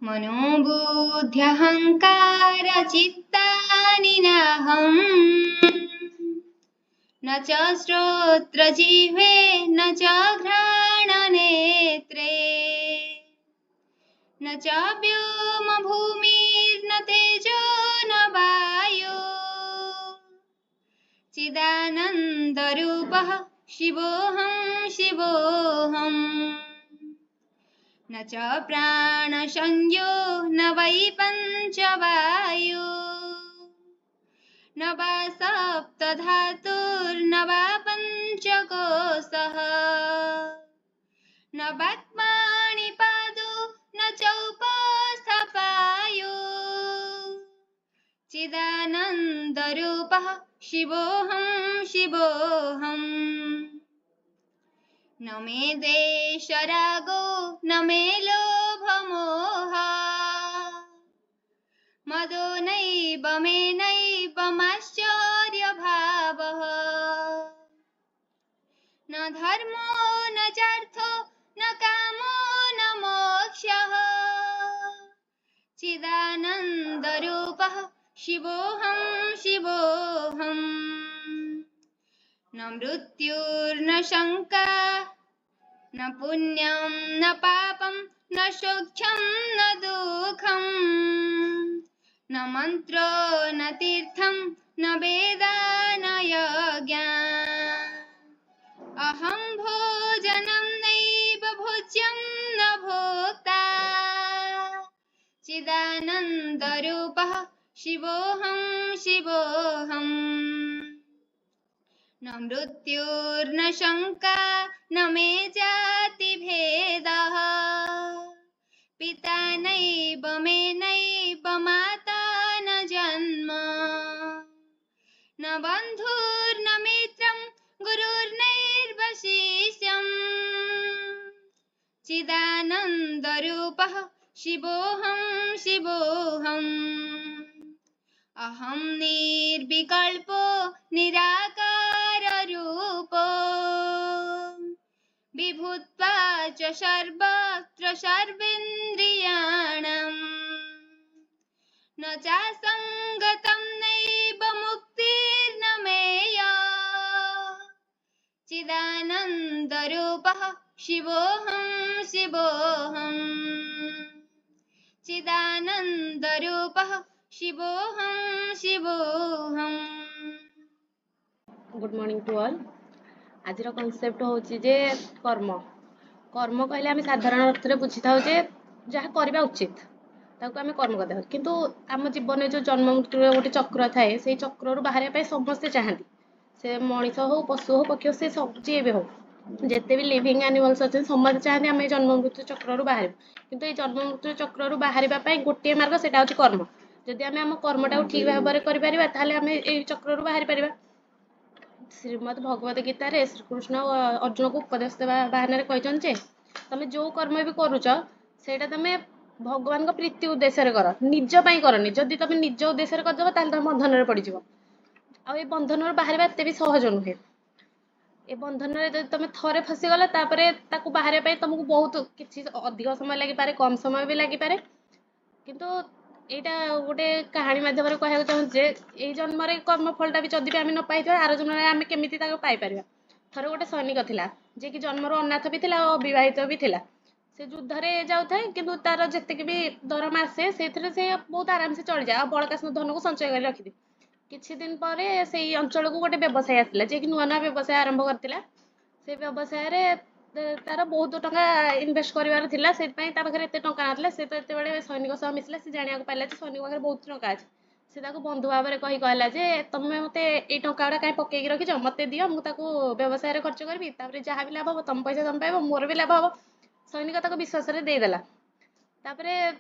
मनोबुद्ध्यहङ्कारचित्तानि नाहम् न च श्रोत्रजिह्वे न च घ्राणनेत्रे न च व्योमभूमिर्न तेजो न वायो चिदानन्दरूपः शिवोऽहं शिवोऽहम् न च प्राणसंज्ञो न वै पञ्चवायो न वा सप्तधातुर्न वा पञ्चकोशः न वाक्पाणिपादो न चौपस्थपायो चिदानन्दरूपः शिवोऽहं शिवोऽहम् न मे द्वेषरागो न मे लोभमोहः मदो नैव मे नैव माश्चर्यभावः न धर्मो न चार्थो न कामो न मोक्षः चिदानन्दरूपः शिवोऽहं शिवोऽहम् न मृत्युर्न शङ्का न पुण्यं न पापं न सौख्यं न दुःखं न मन्त्रो न तीर्थं न वेदा न यज्ञा अहं भोजनं नैव भोज्यं न भोक्ता चिदानन्दरूपः शिवोऽहं शिवोऽहम् न मृत्युर्न शङ्का न मे जातिभेदः पिता नैव मे नैव माता न जन्म न बन्धुर्न मित्रं गुरुर्नैव शिष्यम् चिदानन्दरूपः शिवोऽहं शिवोऽहम् अहं निर्विकल्पो निराकाररूपो विभूत्वा च सर्वत्र सर्वेन्द्रियाणाम् न चासङ्गतं नैव मुक्तिर्न मेया चिदानन्दरूपः शिवोऽहं शिवोऽहम् चिदानन्दरूपः शिवोऽहं शिवोऽहम्। Good morning to all. आज कॉन्सेप्ट होची जे कर्म। कर्म कहले आम साधारण अर्थ में बुझी था जहाँ करवा उचित ताको आम कर्म करते किंतु आम जीवन जो जन्म मृत्यु गोटे चक्र थाए से चक्र बाहर समस्ते चाहती से मनीष हो पशु हो पक्षी हो से जी भी हो जिते भी लिविंग एनिमल्स अच्छे समस्त चाहते आम जन्म मृत्यु चक्र बाहर किंतु ये जन्म मृत्यु चक्र बाहर गोटे मार्ग से कर्म जदि आम कर्मटा ठीक भाव में करें चक्र बाहर पार। श्रीमद भगवत गीता रे श्रीकृष्ण अर्जुन को उपदेश देवा बहाना कहते तुम जो कर्म भी करुच से तुम भगवान को प्रीति उद्देश्य कर निजपाई करनी जदि तुम निज उद्देश्य करदेव तुम बंधन में पड़ज आ बंधन बाहर एत भी सहज नुहे ए बंधन में जब तुम थरे फसीगला बाहर तुमको बहुत किसी अधिक समय लगी पारे कम समय भी लगी पारे किंतु यहाँ गोटे कहानी मध्यम कहना चाहूँ ये जन्म कर्मफलटा भी जदि आम न पाई आर जन्म आम केमी पाइपर थर गोटे सैनिक थिला जे कि जन्मर अनाथ भी थिला और अविवाहित भी थिला से युद्ध में जाए कि तार जितक भी दरमा आसे से बहुत आराम से चली जाए बड़का धन को संचय कर रखिदे किछि दिन पर से अंचल को गोटे व्यवसाय आसला जे कि नुआ नुआ व्यवसाय आरंभ करथिला से व्यवसाय रे तार बहुत टंका इनवेस्ट करार था से पाखे एत टाँचा ना से तो ये सैनिक सह मिसला से जाना पाला सैनिक पाखे बहुत टंका अच्छे से बंधु भाव में कही कहला जे तुम्हें मत ये टंका गुड़ा कहीं पकईक रखिच मत दियो मुझे व्यवसाय खर्च करी जहाँ भी लाभ हम तुम पैसा तुम पाइब मोर भी लाभ हम सैनिक विश्वास देदेला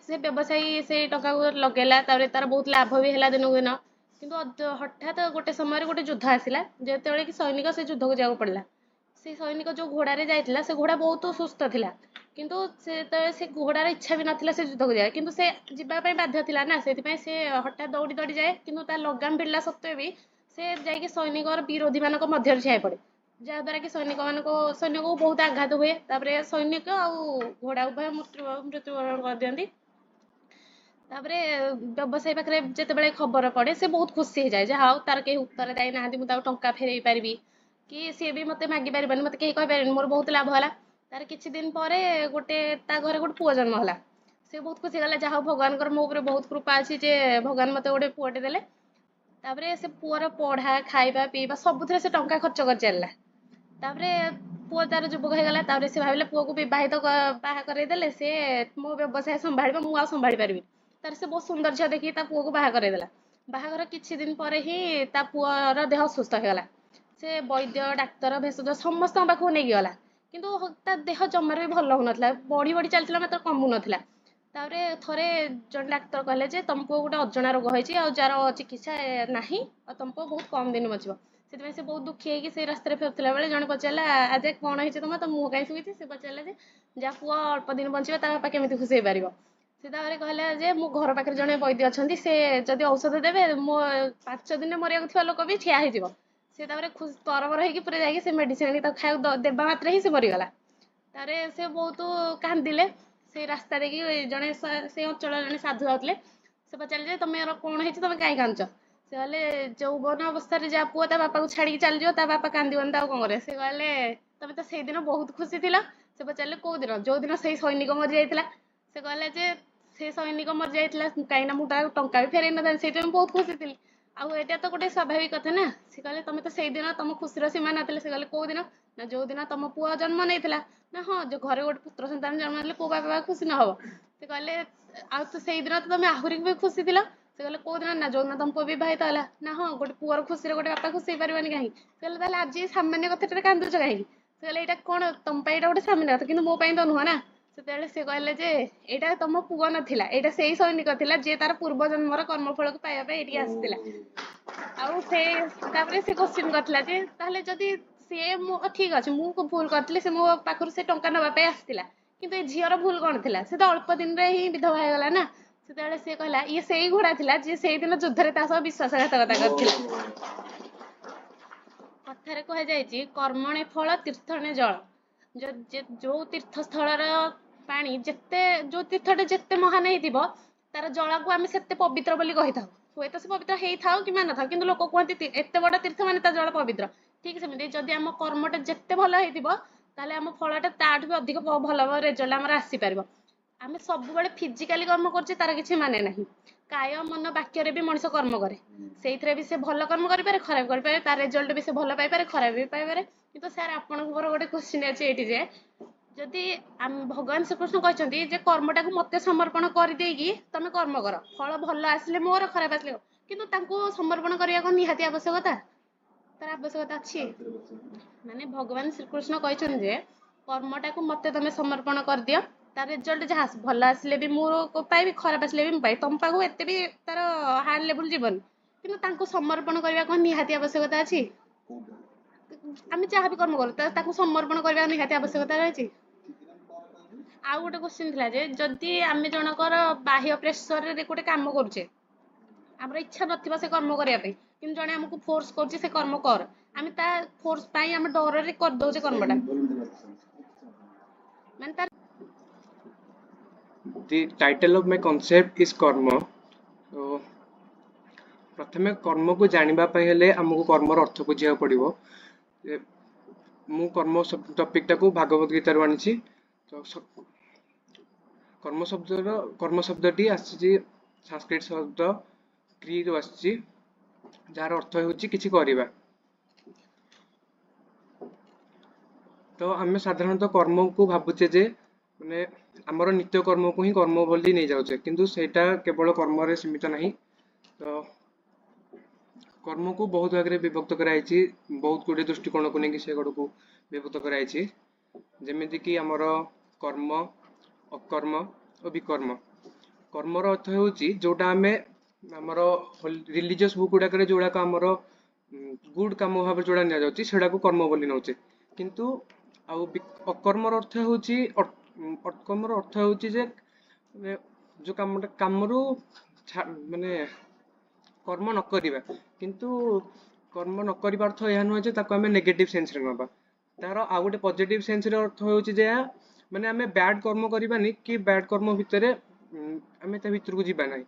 से व्यवसायी से टंका को लगेला तार बहुत लाभ भी है दिन को दिन किंतु हठात गोटे समय गोटे युद्ध आसला जो कि सैनिक से युद्ध को जाऊँ पड़ा से सैनिक जो घोड़े जाइला से घोड़ा बहुत सुस्थ थिला किंतु से घोड़ार इच्छा भी नाला से युद्ध को जाए किंतु से जावाई बाध्य थिला ना से हठात दौड़ी दौड़ी जाए किंतु तार लगाम भिड़ला सत्वे भी से जाकि सैनिक विरोधी मान मध्य ठिया पड़े जहाद्वारा कि सैनिक को बहुत आघात हुए सैनिक आ घोड़ा उभय मृत्युवरण कर दियंती ତାପରେ ବ୍ୟବସାୟୀ ପାଖରେ ଯେତେବେଳେ ଖବର ପଡେ ସେ ବହୁତ ଖୁସି ହେଇଯାଏ ଯେ ହାଉ ତାର କେହି ଉତ୍ତର ଦେଇନାହାନ୍ତି, ମୁଁ ତାକୁ ଟଙ୍କା ଫେରେଇ ପାରିବି, କି ସିଏ ବି ମତେ ମାଗି ପାରିବନି, ମତେ କେହି କହିପାରିବନି, ମୋର ବହୁତ ଲାଭ ହେଲା। ତାର କିଛି ଦିନ ପରେ ତା ଘରେ ଗୋଟେ ପୁଅ ଜନ୍ମ ହେଲା। ସେ ବହୁତ ଖୁସି ହେଇଗଲା, ଯାହା ହଉ ଭଗବାନଙ୍କର ମୋ ଉପରେ ବହୁତ କୃପା ଅଛି ଯେ ଭଗବାନ ମତେ ଗୋଟେ ପୁଅଟେ ଦେଲେ। ତାପରେ ସେ ପୁଅର ପଢା, ଖାଇବା, ପିଇବା ସବୁଥିରେ ସେ ଟଙ୍କା ଖର୍ଚ୍ଚ କରି ଚାଲିଲା। ତାପରେ ପୁଅ ତାର ଯୁବକ ହେଇଗଲା, ତାପରେ ସେ ଭାବିଲେ ପୁଅକୁ ବାହା କରେଇଦେଲେ ସେ ମୋ ବ୍ୟବସାୟ ସମ୍ଭାଳିବ, ମୁଁ ଆଉ ସମ୍ଭାଳି ପାରିବି। ତାର ସେ ବହୁତ ସୁନ୍ଦର ଝିଅ ଦେଖିକି ତା ପୁଅକୁ ବାହା କରେଇଦେଲା। ବାହାଘର କିଛି ଦିନ ପରେ ହିଁ ତା ପୁଅର ଦେହ ଅସୁସ୍ଥ ହେଇଗଲା। ସେ ବୈଦ୍ୟ, ଡାକ୍ତର, ଭେଷଜ ସମସ୍ତଙ୍କ ପାଖକୁ ନେଇକି ଗଲା, କିନ୍ତୁ ତା ଦେହ ଜମାରୁ ବି ଭଲ ହଉନଥିଲା, ବଢି ବଢି ଚାଲିଥିଲା ମାତ୍ର କମୁନଥିଲା। ତାପରେ ଥରେ ଜଣେ ଡାକ୍ତର କହିଲେ ଯେ ତମ ପୁଅ ଗୋଟେ ଅଜଣା ରୋଗ ହେଇଛି, ଆଉ ଯାର ଚିକିତ୍ସା ନାହିଁ, ଆଉ ତମ ପୁଅ ବହୁତ କମ ଦିନ ବଞ୍ଚିବ। ସେଥିପାଇଁ ସେ ବହୁତ ଦୁଃଖୀ ହେଇକି ସେଇ ରାସ୍ତାରେ ଫେରୁଥିଲା ବେଳେ ଜଣେ ପଚାରିଲା, ଆଜେ କଣ ହେଇଛି ତମ ମୁହଁ କାହିଁ ଶୁଖିଛି? ସେ ପଚାରିଲା ଯେ ଯାହା ପୁଅ ଅଳ୍ପ ଦିନ ବଞ୍ଚିବ ତା ବାପା କେମିତି ଖୁସି ହେଇପାରିବ। ସେ ତାପରେ କହିଲା ଯେ ମୋ ଘର ପାଖରେ ଜଣେ ବୈଦ୍ୟ ଅଛନ୍ତି, ସେ ଯଦି ଔଷଧ ଦେବେ ମୋ 5 ଦିନରେ ମରିବାକୁ ଥିବା ଲୋକ ବି ଠିଆ ହେଇଯିବ। ସେ ତାପରେ ତରବର ହେଇକି ପୁରା ଯାଇକି ସେ ମେଡିସିନ ଆଣିକି ତାକୁ ଖାଇବାକୁ ଦେବା ମାତ୍ରେ ହିଁ ସେ ମରିଗଲା। ତାପରେ ସେ ବହୁତ କାନ୍ଦିଲେ। ସେଇ ରାସ୍ତା ଦେଇକି ସେଇ ଅଞ୍ଚଳର ଜଣେ ସାଧୁ ଯାଉଥିଲେ। ସେ ପଚାରିଲେ ଯେ ତମର କଣ ହେଇଛି, ତମେ କାହିଁ କାନ୍ଦୁଛ? ସେ କହିଲେ ଯୌବନ ଅବସ୍ଥାରେ ଯାହା ପୁଅ ତା ବାପାକୁ ଛାଡିକି ଚାଲିଯିବ, ତା ବାପା କାନ୍ଦିବନି ତ ଆଉ କଣ କରିବ? ସେ କହିଲେ ତମେ ତ ସେଇଦିନ ବହୁତ ଖୁସି ଥିଲ। ସେ ପଚାରିଲେ କୋଉ ଦିନ? ଯୋଉ ଦିନ ସେଇ ସୈନିକ ମରି ଯାଇଥିଲା। ସେ କହିଲେ ଯେ ସେ ସୈନିକ ମରି ଯାଇଥିଲା କାହିଁକିନା ମୁଁ ତାକୁ ଟଙ୍କା ବି ଫେରେଇ ନଥାନ୍ତି, ସେଇଥିପାଇଁ ମୁଁ ବହୁତ ଖୁସି ଥିଲି। ଆଉ ଏଇଟା ତ ଗୋଟେ ସ୍ୱାଭାବିକ କଥା ନା। ସେ କହିଲେ ତମେ ତ ସେଇଦିନ ତମ ଖୁସିର ସୀମା ନଥିଲା। ସେ କହିଲେ କୋଉ ଦିନ? ନା ଯୋଉ ଦିନ ତମ ପୁଅ ଜନ୍ମ ନେଇଥିଲା। ନା ହଁ, ଯୋଉ ଘରେ ଗୋଟେ ପୁତ୍ର ସନ୍ତାନ ଜନ୍ମ ନେଲେ କୋଉ ବାପା ଖୁସି ନ ହବ? ସେ କହିଲେ ଆଉ ତ ସେଇଦିନ ତ ତମେ ଆହୁରି ବି ଖୁସି ଥିଲ। ସେ କହିଲେ କୋଉ ଦିନ? ନା ଯୋଉଦିନ ତମ ପୁଅ ବିବାହିତ ହେଲା। ନା ହଁ, ଗୋଟେ ପୁଅର ଖୁସିରେ ଗୋଟେ ବାପା ଖୁସି ହେଇପାରିବନି କାହିଁକି? ସେ କହିଲେ ତାହେଲେ ଆଜି ଏଇ ସାମାନ୍ୟ କଥାଟାରେ କାନ୍ଦୁଛ କାହିଁକି? ସେ କହିଲେ ଏଇଟା କଣ ତମ ପାଇଁ ଏଇଟା ଗୋଟେ ସାମାନ୍ୟ କଥା, କିନ୍ତୁ ମୋ ପାଇଁ ତ ନୁହଁ ନା। ସେତେବେଳେ ସେ କହିଲେ ଯେ ଏଇଟା ତମ ପୁଅ ନଥିଲା, ଏଇଟା ସେଇ ସୈନିକ ଥିଲା ଯିଏ ତାର ପୂର୍ବ ଜନ୍ମର କର୍ମଫଳକୁ ପାଇବା ପାଇଁ ଏଇଠିକି ଆସିଥିଲା। ଆଉ ସେ ତାପରେ ସେ କୋଶ୍ଚିନ୍ କରିଥିଲା ଯେ ତାହେଲେ ଯଦି ସିଏ ଠିକ ଅଛି, ମୁଁ ଭୁଲ କରିଥିଲି, ସେ ମୋ ପାଖରୁ ସେ ଟଙ୍କା ନେବା ପାଇଁ ଆସିଥିଲା, କିନ୍ତୁ ଏ ଝିଅର ଭୁଲ କଣ ଥିଲା? ସେ ତ ଅଳ୍ପ ଦିନରେ ହିଁ ବିଧବା ହେଇଗଲା ନା। ସେତେବେଳେ ସେ କହିଲା ଇଏ ସେଇ ଘୋଡା ଥିଲା ଯିଏ ସେଇଦିନ ଯୁଦ୍ଧରେ ତା ସହ ବିଶ୍ୱାସଘାତକତା କରିଥିଲା। କଥାରେ କୁହାଯାଇଛି କର୍ମଣେ ଫଳ ତୀର୍ଥଣେ ଜଳ। ଯୋଉ ତୀର୍ଥସ୍ଥଳର ପାଣି ଯୋଉ ତୀର୍ଥଟା ଯେତେ ମହାନ ହେଇଥିବ, ତାର ଜଳକୁ ଆମେ ସେତେ ପବିତ୍ର ବୋଲି କହିଥାଉ। ହୁଏତ ସେ ପବିତ୍ର ହେଇଥାଉ କିମ୍ବା ନଥାଉ, କିନ୍ତୁ ଲୋକ କୁହନ୍ତି ଏତେ ବଡ ତୀର୍ଥ ମାନେ ତା ଜଳ ପବିତ୍ର। ଠିକ ସେମିତି ଯଦି ଆମ କର୍ମଟା ଯେତେ ଭଲ ହେଇଥିବ, ତାହେଲେ ଆମ ଫଳଟା ତାଠୁ ବି ଅଧିକ ଭଲ ରେଜଲ୍ଟ ଆମର ଆସିପାରିବ। ଆମେ ସବୁବେଳେ ଫିଜିକାଲି କର୍ମ କରୁଛେ ତାର କିଛି ମାନେ ନାହିଁ। କାୟ ମନ ବାକ୍ୟରେ ବି ମଣିଷ କର୍ମ କରେ, ସେଇଥିରେ ବି ସେ ଭଲ କର୍ମ କରିପାରେ, ଖରାପ କରିପାରେ, ତାର ରେଜଲ୍ଟ ବି ସେ ଭଲ ପାଇପାରେ, ଖରାପ ବି ପାଇପାରେ। କିନ୍ତୁ ସାର୍ ଆପଣଙ୍କ ମୋର ଗୋଟେ କ୍ୱେଶ୍ଚିନ୍ ଅଛି ଏଇଠି ଯେ ଯଦି ଭଗବାନ ଶ୍ରୀକୃଷ୍ଣ କହିଛନ୍ତି ଯେ କର୍ମଟାକୁ ମତେ ସମର୍ପଣ କରିଦେଇକି ତମେ କର୍ମ କର, ଫଳ ଭଲ ଆସିଲେ ମୋର, ଖରାପ ଆସିଲେ କିନ୍ତୁ ତାଙ୍କୁ ସମର୍ପଣ କରିବା କଣ ନିହାତି ଆବଶ୍ୟକତା? ତାର ଆବଶ୍ୟକତା ଅଛି? ମାନେ ଭଗବାନ ଶ୍ରୀକୃଷ୍ଣ କହିଛନ୍ତି ଯେ କର୍ମଟାକୁ ମତେ ତମେ ସମର୍ପଣ କରିଦିଅ, ତାର ରେଜଲ୍ଟ ଯାହା ଭଲ ଆସିଲେ ବି ମୁଁ ପାଇବି, ଖରାପ ଆସିଲେ ବି ମୁଁ ପାଇବି। ତମ ପାଖକୁ ଏତେ ବି ତାର ହାର୍ଡ ଲେବୁଲ ଯିବନି, କିନ୍ତୁ ତାଙ୍କୁ ସମର୍ପଣ କରିବା କଣ ନିହାତି ଆବଶ୍ୟକତା ଅଛି? ଆମେ ଯାହା ବି କର୍ମ କରୁ ତାକୁ ସମର୍ପଣ କରିବା ନିହାତି ଆବଶ୍ୟକତା ରହିଛି। ଆଉ ଗୋଟେ କ୍ୱେଶ୍ଚିନ୍ ଥିଲା ଯେ ଯଦି ଆମେ ଜଣଙ୍କର ବାହ୍ୟ ପ୍ରେସରରେ ଗୋଟେ କାମ କରୁଛେ, ଆମର ଇଚ୍ଛା ନଥିବ ସେ କର୍ମ କରିବା ପାଇଁ, କିନ୍ତୁ ଜଣେ ଆମକୁ ଫୋର୍ସ କରୁଛି ସେ କର୍ମ କର, ଆମେ ତା ଫୋର୍ସ ପାଇଁ ଆମେ ଡରରେ କରିଦଉଛେ କର୍ମଟା, ମାନେ ତାର The title of my concept is कर्म। तो प्रथमे कर्म को जानिबा ପାଇଁ ହେଲେ ଆମକୁ କର୍ମର ଅର୍ଥ ବୁଝିବାକୁ ପଡିବ। ମୁଁ କର୍ମ ଟପିକ ଟାକୁ ଭାଗବତ ଗୀତାରୁ ଆଣିଛି। ତ କର୍ମ ଶବ୍ଦଟି ଆସିଛି ସଂସ୍କୃତ ଶବ୍ଦ କ୍ରିରୁ ଆସିଛି, ଯାହାର ଅର୍ଥ ହେଉଛି କିଛି କରିବା। ତ ଆମେ ସାଧାରଣତଃ କର୍ମକୁ ଭାବୁଛେ ଯେ ମାନେ ଆମର ନିତ୍ୟ କର୍ମକୁ ହିଁ କର୍ମ ବୋଲି ନେଇ ଯାଉଛେ, କିନ୍ତୁ ସେଇଟା କେବଳ କର୍ମରେ ସୀମିତ ନାହିଁ। ତ କର୍ମକୁ ବହୁତ ଭାଗରେ ବିଭକ୍ତ କରାଯାଇଛି, ବହୁତ ଗୁଡ଼ିଏ ଦୃଷ୍ଟିକୋଣକୁ ନେଇକି ସେ ଗୁଡକୁ ବିଭକ୍ତ କରାଯାଇଛି। ଯେମିତିକି ଆମର କର୍ମ, ଅକର୍ମ ଓ ବିକର୍ମ। କର୍ମର ଅର୍ଥ ହେଉଛି ଯୋଉଟା ଆମେ ଆମର ରିଲିଜିୟସ୍ ବୁକ୍ ଗୁଡାକରେ ଯୋଉଗୁଡାକ ଆମର ଗୁଡ କାମ ଭାବରେ ଯୋଉଟା ନିଆଯାଉଛି ସେଟାକୁ କର୍ମ ବୋଲି ନେଉଛେ, କିନ୍ତୁ ଆଉ ଅକର୍ମର ଅର୍ଥ ହେଉଛି ଯେ ଯୋଉ କାମରୁ ମାନେ କର୍ମ ନ କରିବା, କିନ୍ତୁ କର୍ମ ନ କରିବା ଅର୍ଥ ଏହା ନୁହେଁ ଯେ ତାକୁ ଆମେ ନେଗେଟିଭ ସେନ୍ସରେ ନେବା। ତାର ଆଉ ଗୋଟେ ପଜିଟିଭ ସେନ୍ସରେ ଅର୍ଥ ହେଉଛି ଯେ ମାନେ ଆମେ ବ୍ୟାଡ କର୍ମ କରିବାନି, କି ବ୍ୟାଡ କର୍ମ ଭିତରେ आमे ता भितर को जीवा नाही।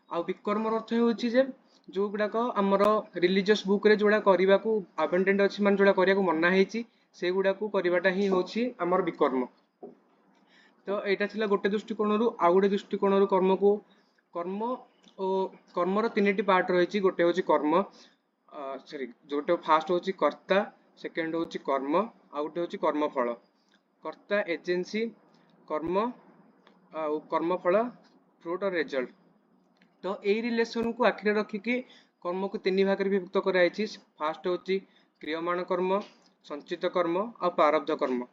आ विकर्मर अर्थ होउची जे जो गुडाक हमर रिलीजियस बुक रे जोड़ा करबा को अबेंडेंट अछि मान जोड़ा करिया को मना हेची से गुडा को करबाटा ही होची हमर विकर्म। तो एटा थिला गोटे दृष्टिकोणरू आ गोटे दृष्टिकोणरू कर्म को कर्म ओ कर्मर तीनटी पार्ट रहिची। गोटे होची कर्म सॉरी जोटे फास्ट होची कर्ता, सेकंड होची कर्म, आ गोटे होची कर्मफल। कर्ता एजेंसी, कर्म आ कर्मफल फ्रूट और रिजल्ट। तो यही रिलेशन को आखिरे रखिकी कर्म को तीन भाग में विभक्त कराई। फास्ट होची क्रियमाण कर्म, संचित कर्म और प्रारब्ध कर्म।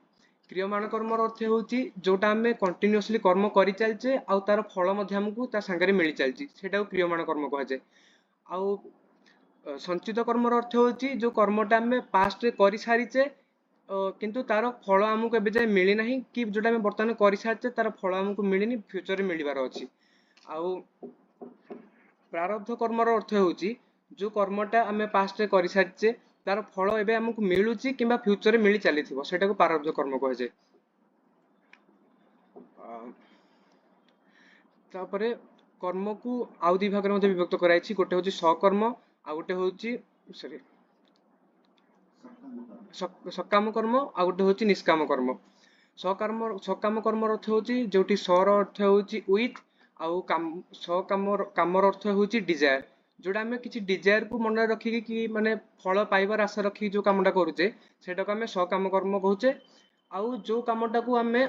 क्रियमाण कर्म अर्थ होची जोटा आमे कंटिन्यूअसली कर्म करि चलचे आ तार फल मध्ये हमकु ता संगरे मिली चलची सेटा क्रियमाण कर्म कहा जाय। आउ संचित कर्म अर्थ होची जो कर्मटा आमे पास्ट रे करि सारिचे किंतु तार फल हमकु एबे जाय मिली नाही कि जोटा आमे वर्तमान करि सारिचे तार फल हमकु मिलिनी फ्यूचर रे मिलिबार अछि। आउ प्रारब्ध कर्मर अर्थ होची जो कर्मटा आमे पास्ट रे करि सारिचे तार फल एबे हमकु मिलुची किंबा फ्यूचर रे मिली चलीथिबो सेटा को प्रारब्ध कर्म कहा जाय। तापरे कर्म को आउ दि भाग रे मध्ये विभक्त कराइछि। गोटे होची सकर्म आ गोटे होची सॉरी सकाम कर्म आ गोटे होची निष्काम कर्म। सकाम कर्म अर्थ होची जोटी सर अर्थ होची विथ आउ काम कामर अर्थ होची डिजायर। जोड़ा आमे किछि डिजायर को मन रखी कि माने फल पाइबार आशा रखी जो कामटा करूचे सेटा को आमे सकाम कर्म कहूचे। आउ जो कामटा को आमे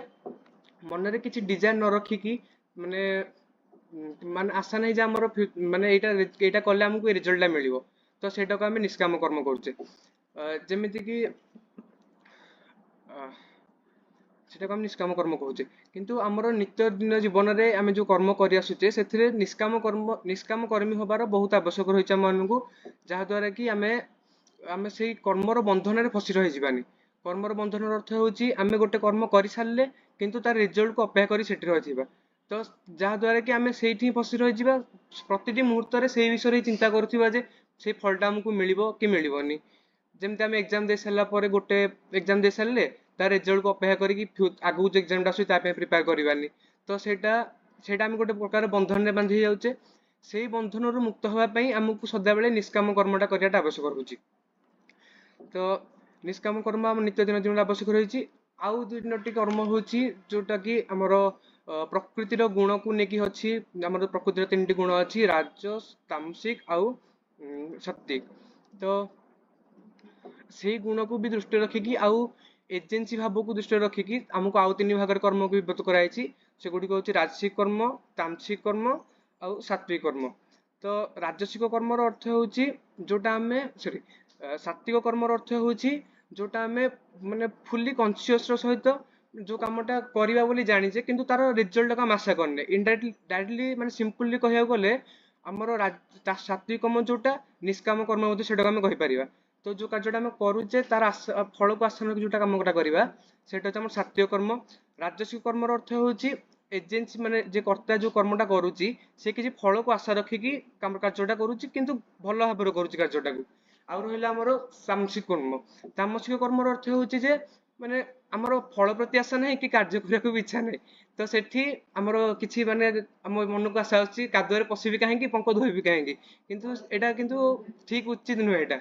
मन रे किछि डिजायर न रखी कि माने माने आशा नहीं जे हमर माने एटा करले हमकु रिजल्टला मिलिबो तो सेटा को आमे निष्काम कर्म करूचे। जेमिति कि सेटा को हम निष्काम कर्म कहूचे। किंतु हमर नित्य दिन जीवन रे आमे जो कर्म करि आसुचे सेथिरे निष्काम कर्मी होबार बहुत आवश्यक रहिछ हमनकु जहा द्वारा कि आमे सेही कर्मर बंधन रे फसी रहि जिबानी। कर्मर बंधन अर्थ होची आमे गोटे कर्म करि सारले किंतु तार रिजल्ट को अपेक्षा करि सेठी रहिथिबा तो जहा द्वारा कि आमे सेठी फसी रहि जिबा प्रतिटी मुहूर्त रे सेही विषय रे चिंता करथिबा जे से फलटा हमकु मिलिबो कि मिलिबोनी। जेमते आमे एग्जाम दे सारला परे गोटे एग्जाम दे सारले तार रिजल्ट को अपेक्षा करी कि आगु जो एग्जाम आसु ता पे प्रिपेयर करिबानी तो सेटा आमे गोटे प्रकार बंधन रे बांधी जाउचे। सेही बंधन रु मुक्त होबा पई हमकु सदा बेले निष्काम कर्मटा करियाटा आवश्यक होची। तो निष्काम कर्म हम नित्य दिन जीवन आवश्यक रही। आउ दुईटी कर्म होची जोटा कि हमर प्रकृतिर गुण को नेकी अछि। हमर प्रकृतिर तीनटी गुण अछि राजस तामसिक आउ सात्विक। तो सेही गुण को भी दृष्टि रखिकी आउ एजेंसी भाव को दृष्टि रखिकी हमको आउ तीन भाग कर्म को विभक्त कराई। से गुडी को राजसिक कर्म, तामसिक कर्म आउ सात्विक कर्म। तो राजसिक कर्म अर्थ होची जोटा हमें सॉरी सात्विक कर्म अर्थ होची जोटा हमें माने फुल्ली कॉन्शियस रो सहित जो कामटा करिबा बोली जानिजे किंतु तार रिजल्ट का आशा करने डायरेक्टली माने सिंपली कहया गले हमर सात्विक कर्म जोटा निष्काम कर्म होते सेटा हम कहि परिबा। तो जो कार्यटा हम करूचे तार फल को आशा जोटा कामटा करबा सेटा हमर सात्विक कर्म। राजसिक कर्म अर्थ होची एजेंसी माने जे कर्ता जो कर्मटा करूची से किसी फल को आशा रखिकी काम कार्यटा करूची किंतु भल भाबरे करूची कार्यटा को। आ रहिला हमर तामसिक कर्म। तामसिक कर्म अर्थ होची जे माने हमर फल प्रति आशा नहीं कि कार्य करिया को इच्छा नहीं तो सेठी हमर किछि माने हम मन को आशा अछि कादुरे पसिबी काहे कि पंक धोइबी काहे कि किंतु एटा किंतु ठीक उचित नुह। एटा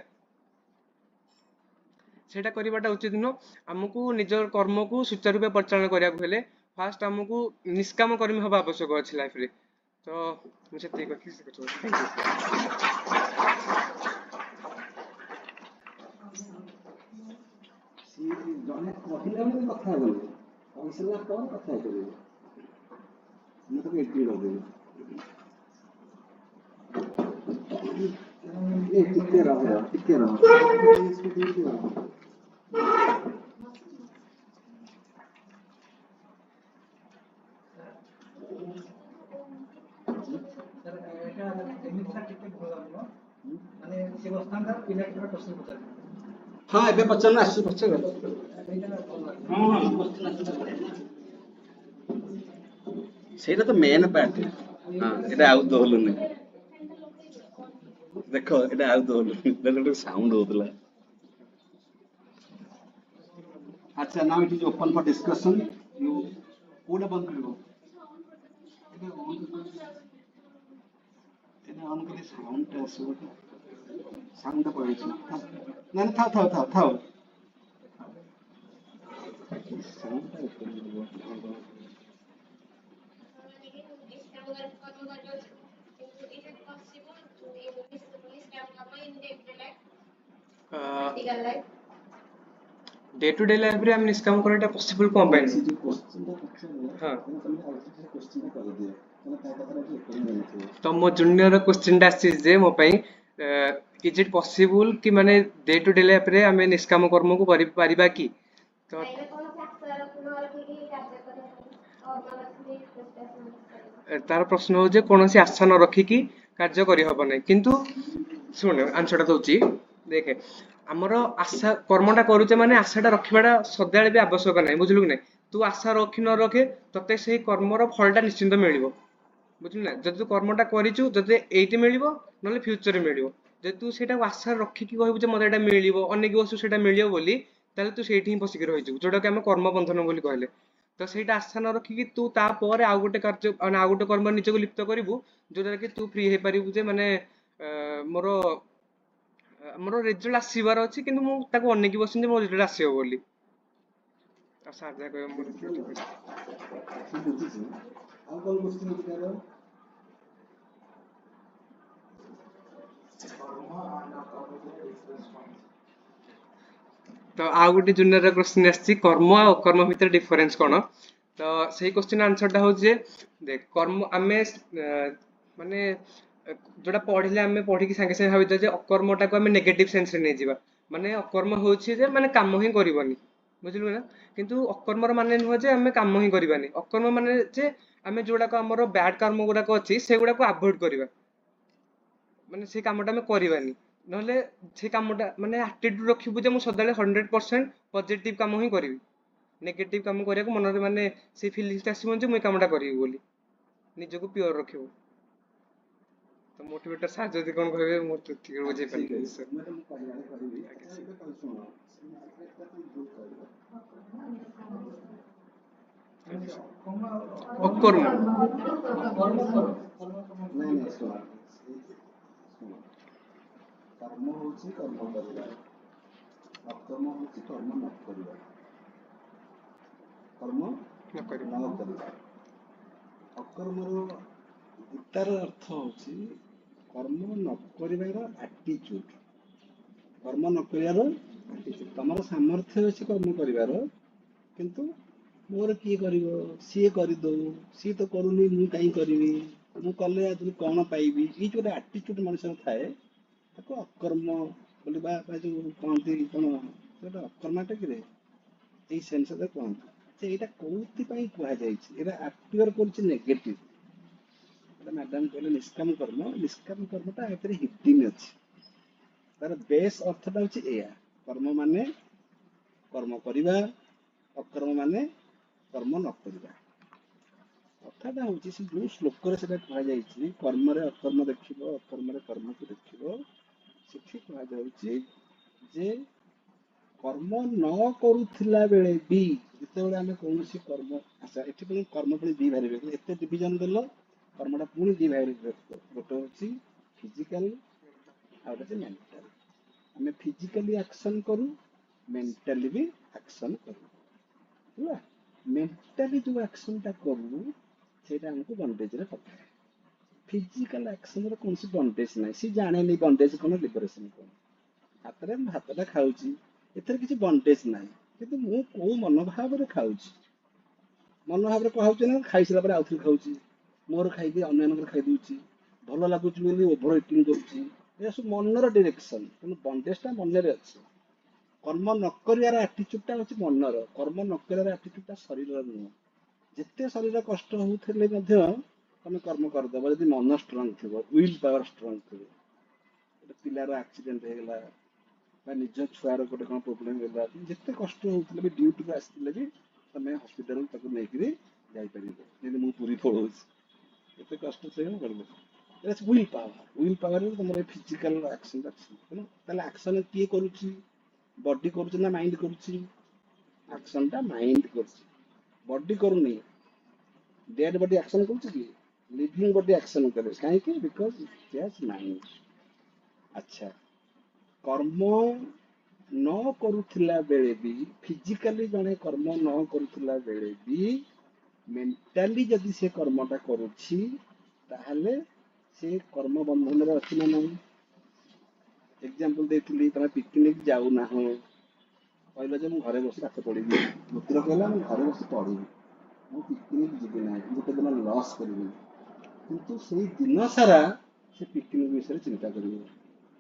सेटा करिबाटा उचित नुह। हमकु निजर कर्म को सुचारू रूपे परिचालन करिया को हेले फास्ट हमकु निष्काम कर्मी होबा आवश्यक अछि लाइफ रे। तो मुझे ठीक अछि से कछु थैंक यू। जने कहिला बेले कथा बोले कहिसला पर कथा बोले मैं तो एटी लगे ए टिके रहो इसको ठीक है। सर এটা এমিছা টিকে ভুল হলো মানে সে অবস্থানটা পিলাটির প্রশ্ন পচারে। हाँ एबे पचन आसु पचन এইটা हाँ हाँ क्वेश्चन आसु सेटा तो मेन पार्ट हाँ एटा आउ तो हलो नै देखो एटा आउ तो हलो लेकिन साउंड होतला। अच्छा now it is open for discussion. You code बंद करिवो এটা অন করে সাউন্ডটা আসবে তো সাউন্ডটা পড়েছে না না থাও থাও থাও থাও সাউন্ডটা একটু डे टू डे लाइफ रे हम निष्काम कराटा पॉसिबल कोन पाइन ସେ ଯୋଉ କ୍ୱେଶ୍ଚିନ୍ଟା ପଚାରିଲେ हां ତମେ ଆଉ କିଛି କ୍ୱେଶ୍ଚିନ୍ଟା କରିଦିଅ ତମେ ତା କଥାଟା ଟିକେ ଉତ୍ତର ମିଳିଥିବ तो मो जूनियर क्वेश्चन टा आसी जे मो पई इज इट पॉसिबल कि माने डे टू डे लाइफ रे हमें निष्काम कर्म को करि परिबा की तो तार प्रश्न हो जे कोनोसी आशा न रखी की कार्य करि हबो नै किंतु सुन आंसर टा दउची देखे हमर आशा कर्मटा करूचे माने आशाटा रखिबाटा सदाळे भी आवश्यक नै बुझलु कि नै तू आशा रखी न रखे तते सेही कर्मर फलटा निश्चिंत मिलिबो बुझलु ना जदि तू कर्मटा करिचु जदि एइटी मिलिबो नले फ्यूचर रे मिलिबो जदि तू सेटा आशा रखी की कहबो जे मते एटा मिलिबो अनेक बस्तु सेटा मिलिबो बोली ताले तू सेठी ही फसिक रहिजु जोटा कि हम कर्म बंधन बोली कहले तो सेटा आशा न रखी की तू ता परे आ गोटे कार्य माने आ गोटे कर्म निजको लिप्त करिवु जोटा कि तू फ्री हे परिबु जे माने मोर मोर रिजल्ट आसीबार अछि किंतु मु ताको अनेक बसिन जे मोर रिजल्ट आसीबो बोली आ साजा कहबो मोर रिजल्ट ସେ ବୁଝିଛି ଆଉ କଣ କ୍ୱେଶ୍ଚିନ୍ ଅଛି ତାର तो आ गोटे जूनियर क्वेश्चन आछि कर्म आ अकर्म भितर डिफरेंस कोन तो सही क्वेश्चन आंसर टा हो जे देख कर्म आमे माने जोटा पढ़िले आमे पढ़ी की संगे संगे भाबित जे अकर्मटा को आमे नेगेटिव सेंस रे नै जिबा माने अकर्म होछि जे माने काम ही करबनी बुझलु ना किंतु अकर्मर माने न हो जे आमे काम ही करबानी अकर्म माने जे आमे जोटा को हमर बैड कर्म गुडा को अछि से गुडा को अवॉइड करबा माने से कामटा आमे करबानी नहले से कामटा माने एटीट्यूड रखिबु जे मु सदाले 100% पॉजिटिव काम ही करबी नेगेटिव काम करिया को मनरे माने से फीलिंग्स आसीबो जे मु कामटा करबी बोली निजको प्योर रखिबो तो मोटिवेटर साथ जदि कोन कहबे मो तो ठीक बुझे ଠିକ पाली ଅଛି सर ମୁଁ ତମକୁ କହିବାରେ କହିବି ଆଚ୍ଛା ଏବେ କହି ଶୁଣ ସେଟା ତମେ ଭୁଲ କହିଲ अकर्म ନାଇଁ ନାଇଁ ଶୁଣ ଶୁଣ କର୍ମ ହଉଛି କର୍ମ କରିବା ଅକର୍ମ ହଉଛି କର୍ମ ନ କରିବା କର୍ମ न करी ନ କରିବା ଅକର୍ମର ଗୀତାର ଅର୍ଥ ହଉଛି କର୍ମ ନ କରିବାର ଆଟିଚ୍ୟୁଡ କର୍ମ ନ କରିବାର ଆଟିଚ୍ୟୁଡ ତମର ସାମର୍ଥ୍ୟ ଅଛି କର୍ମ କରିବାର କିନ୍ତୁ ମୋର କିଏ କରିବ ସିଏ କରିଦଉ ସିଏ ତ କରୁନି ମୁଁ କାହିଁ କରିବି ମୁଁ କଲେ ଆଦରୁ କଣ ପାଇବି ଏଇ ଯୋଉ ଗୋଟେ ଆଟିଚ୍ୟୁଡ ମଣିଷର ଥାଏ ତାକୁ ଅକର୍ମ ବୋଲି ବା ଯୋଉ କହନ୍ତି କଣ ସେଟା ଅକର୍ମାଟା କିରେ ଏଇ ସେନ୍ସରେ କୁହନ୍ତି ଯେ ଏଇଟା କୋଉଥିପାଇଁ କୁହାଯାଇଛି ଏଇଟା ଆକ୍ଟିଭର କରୁଛି ନେଗେଟିଭ ଏଇଟା ମ୍ୟାଡାମ କହିଲେ ନିଷ୍କାମ କର୍ମଟା ଏଥିରେ ହିଡିଂ ଅଛି ତାର ବେସ୍ ଅର୍ଥଟା ହଉଛି ଏଇଆ କର୍ମ ମାନେ କର୍ମ କରିବା ଅକର୍ମ ମାନେ କର୍ମ ନ କରିବା କଥାଟା ହଉଛି ସେ ଯୋଉ ଶ୍ଲୋକରେ ସେଟା କୁହାଯାଇଛି କର୍ମରେ ଅକର୍ମ ଦେଖିବ ଅକର୍ମରେ କର୍ମକୁ ଦେଖିବ ସେଠି କୁହାଯାଉଛି ଯେ କର୍ମ ନ କରୁଥିଲା ବେଳେ ବି ଯେତେବେଳେ ଆମେ କୌଣସି କର୍ମ ଆଚ୍ଛା ଏଠି ପୁଣି କର୍ମ ପୁଣି ଦି ଭାଗରେ ବିଭକ୍ତ ଏତେ ଡିଭିଜନ ଦେଲ କର୍ମଟା ପୁଣି ଦି ଭାଗରେ ବିଭକ୍ତ ଗୋଟେ ହଉଛି ଫିଜିକାଲ ଆଉ ଗୋଟେ ମେଣ୍ଟାଲ ଆମେ ଫିଜିକାଲି ଆକ୍ସନ କରୁ ମେଣ୍ଟାଲି ବି ଆକ୍ସନ କରୁ ହେଲା ମେଣ୍ଟାଲି ଯୋଉ ଆକ୍ସନଟା କରୁ ସେଇଟା ଆମକୁ ବଣ୍ଡେଜରେ ପକାଏ ଫିଜିକାଲ ଆକ୍ସନର କୌଣସି ବଣ୍ଡେଜ ନାହିଁ ସେ ଜାଣେନି ବଣ୍ଡେଜ କଣ ଲିବରେସନ କଣ ହାତରେ ମୁଁ ଭାତଟା ଖାଉଛି ଏଥିରେ କିଛି ବଣ୍ଡେଜ ନାହିଁ କିନ୍ତୁ ମୁଁ କୋଉ ମନୋଭାବରେ ଖାଉଛି ମନୋଭାବରେ କହୁଛି ନା ଖାଇସାରିଲା ପରେ ଆଉଥରେ ଖାଉଛି ମୋର ଖାଇକି ଅନ୍ୟମାନଙ୍କର ଖାଇଦଉଛି ଭଲ ଲାଗୁଛି ବୋଲି ଓଭର ଇଟିଂ କରୁଛି ଏଇଟା ସବୁ ମନର ଡିରେକ୍ସନ କିନ୍ତୁ ବଣ୍ଡେଜଟା ମନରେ ଅଛି କର୍ମ ନ କରିବାର ଆଟିଚ୍ୟୁଡଟା ହଉଛି ମନର କର୍ମ ନ କରିବାର ଆଟିଚ୍ୟୁଡଟା ଶରୀରର ନୁହଁ ଯେତେ ଶରୀର କଷ୍ଟ ହଉଥିଲେ ମଧ୍ୟ ତମେ କର୍ମ କରିଦବ ଯଦି ମନ ଷ୍ଟ୍ରଙ୍ଗ ଥିବ ୱିଲ୍ ପାୱାର ଷ୍ଟ୍ରଙ୍ଗ ଥିବ ଗୋଟେ ପିଲାର ଆକ୍ସିଡେଣ୍ଟ ହେଇଗଲା ବା ନିଜ ଛୁଆର ଗୋଟେ କଣ ପ୍ରୋବ୍ଲେମ ହେଲା ଯେତେ କଷ୍ଟ ହଉଥିଲେ ବି ଡ୍ୟୁଟିକୁ ଆସିଥିଲେ ବି ତମେ ହସ୍ପିଟାଲ ତାକୁ ନେଇକିରି ଯାଇପାରିବ ଯେମିତି ମୁଁ ପୁରୀ ପଳଉଛି ଏତେ କଷ୍ଟ ସହିବ କରିବ ୱିଲ୍ ପାୱାର ତମର ଫିଜିକାଲ ଆକ୍ସନ ଅଛି ତାହେଲେ ଆକ୍ସନ କିଏ କରୁଛି ବଡି କରୁଛି ନା ମାଇଣ୍ଡ କରୁଛି ଆକ୍ସନଟା ମାଇଣ୍ଡ କରୁଛି ବଡି କରୁନି ଡେଡ୍ ବଡି ଆକ୍ସନ କରୁଛି କି लिविंग बॉडी एक्शन करे कहीं बिकॉज इट हैज माइंड। अच्छा कर्म न करुथिला बेले भी फिजिकली जने कर्म न करुथिला बेले भी मेंटाली जदि से कर्मटा करुछि ताहले से कर्म बंधन रे अछि ना नहीं। एग्जांपल देथिली तमे पिकनिक जाऊ ना हो कहला जे मु घरे बसी पाठ पढिबी मित्र कहला मु घरे बसी पढिबी मु पिकनिक जिबि ना गोटे दिन लॉस करिबी किंतु सेई दिन सारा से पिकनिक विषय चिंता करिबो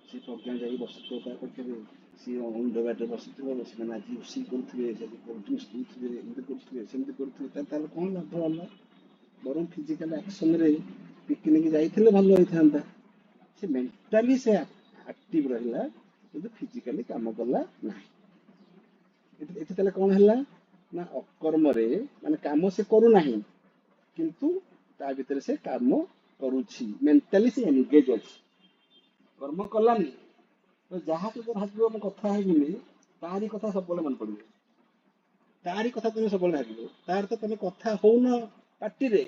से प्रज्ञा जाई बसतो ता करथिबे से उंड बाटे बसतो बसना जी उसी करथिबे जदि कोल्ड्रिंक्स पिथिबे एमते करथिबे सेमते करथिबे ताले कोन लाभ होला बरम फिजिकल एक्शन रे पिकनिक जाइथिले भलो होइथांता से मेंटली से एक्टिव रहिला किंतु फिजिकली काम करला नाही एते ताले कोन हला ना अकर्म रे माने काम से करू नाही किंतु ता भीतर से काम करूछि मेंटली से एंगेज अछि कर्म कलानी तो जहाँ तो भाग्य मैं कथा हेबिनी तारी कथा सब मन पड़िबो तारी कथा तुम सब भागिबो तार तो तुम कथा हो न पार्टी रे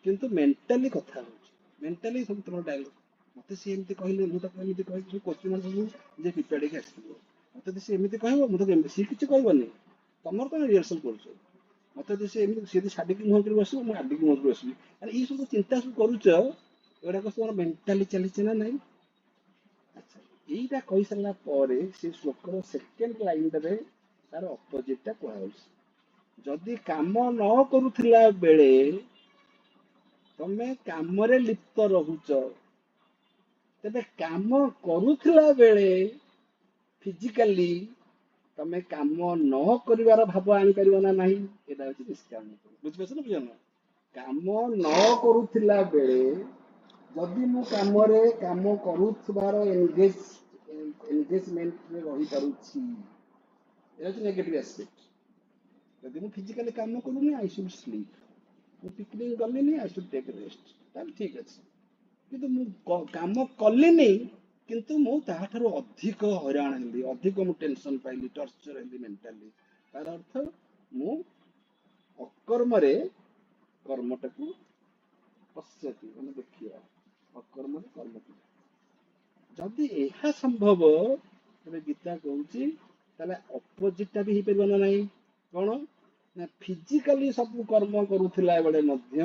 किंतु मेंटली कथा हो मेंटली सब तुम डायलॉग मते से एमती कहले मु तो एमती कहि जो कोचिन मन सब जे प्रिपेयर के आछिबो मते से एमती कहबो मु तो एमती किछ कहबोनी तमर कोन रिहर्सल करछो मते से एमती से साडी की मुह कर बसो मु आडी की मुह कर बसबी अरे ई सब चिंता सब करूछ एडा को सब मेंटली चली ना नहीं। अच्छा এইটা কই সারলা পরে সে শ্লোকর সেকেন্ড লাইনটারে তার অপোজিটটা କୁହାଯାଉଛି ଯଦି କାମ ନ କରୁଥିଲା ବେଳେ ତମେ କାମରେ ଲିପ୍ତ ରହୁଛ ତେବେ କାମ କରୁଥିଲା ବେଳେ ଫିଜିକାଲି ତମେ କାମ ନ କରିବାର ଭାବ ଆଣିପାରିବ ନା ନାହିଁ ଏଟା ହଉଛି ନିଷ୍କାମ ବୁଝିପାରୁଛ ନା ବୁଝିଲ କାମ ନ କରୁଥିଲା ବେଳେ ଯଦି ମୁଁ କାମରେ କାମ କରୁଥିବାର ଏନଗେଜमेंट ରେ रही पारुछि एटा तो नेगेटिव एस्पेक्ट यदि मैं फिजिकली काम करूनी आई शुड स्लीप मु पिकनिक गलिनी आई शुड टेक रेस्ट ताल ठीक अछि किंतु मु काम कलिनी किंतु मु ताहाठारो अधिक हैरान हेली अधिक मु टेंशन पाइली टॉर्चर हेली मेंटली तार अर्थ मु अकर्म रे कर्मटाକୁ पश्यति माने देखिया अकर्म रे कर्म जदि एहा संभव तबे गीता कहूची ताले अपोजिट भी हेई परबो नाही कोन ना फिजिकली सब कर्म करूथिला बेले मध्य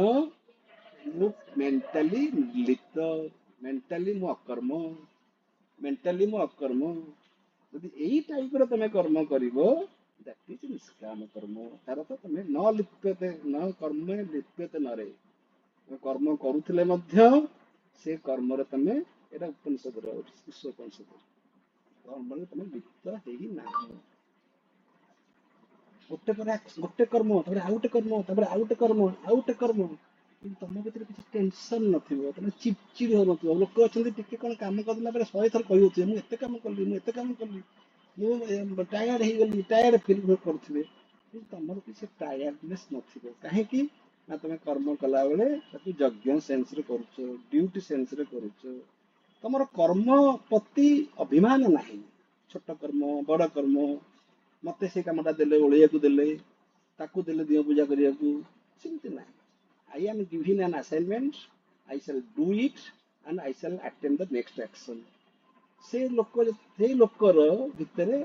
मु मेंटली लिप्त मेंटली मु अकर्म यदि एही टाइप रो तमे कर्म करिवो दैट इज निष्काम कर्म तार तो तमे न लिप्यते न कर्म लिप्यते नरे कर्म करूथिले मध्य से कर्म रे तमे एटा उपनिषद रो ईश्वर उपनिषद कर्म रे तमे लिप्त हेई नाही गोटे कर्म तापर आउटे कर्म तापर आउटे कर्म तुम भीतर किसी टेंशन नथिबो तुम चिड़चिड़ हो नथिबो लोक अछंती टिके कोन काम करला बेले 100 थर कहि होथि मु एते काम करली मु टायर्ड फील करथिबे तुमर किसी टायर्डनेस नथिबो काहे कि ना तुम कर्म कला बेले ताकि यज्ञ सेंस रे करूछो ड्यूटी सेंस रे करूछो तुमर कर्म प्रति अभिमान नाही छोट कर्म बड़ कर्म मते से कामटा देले ओळिया को देले ताकू देले दियो पूजा करिया को चिंता नाही I am given an assignment, I shall do it and I shall attend the next action. से लोकर भितरे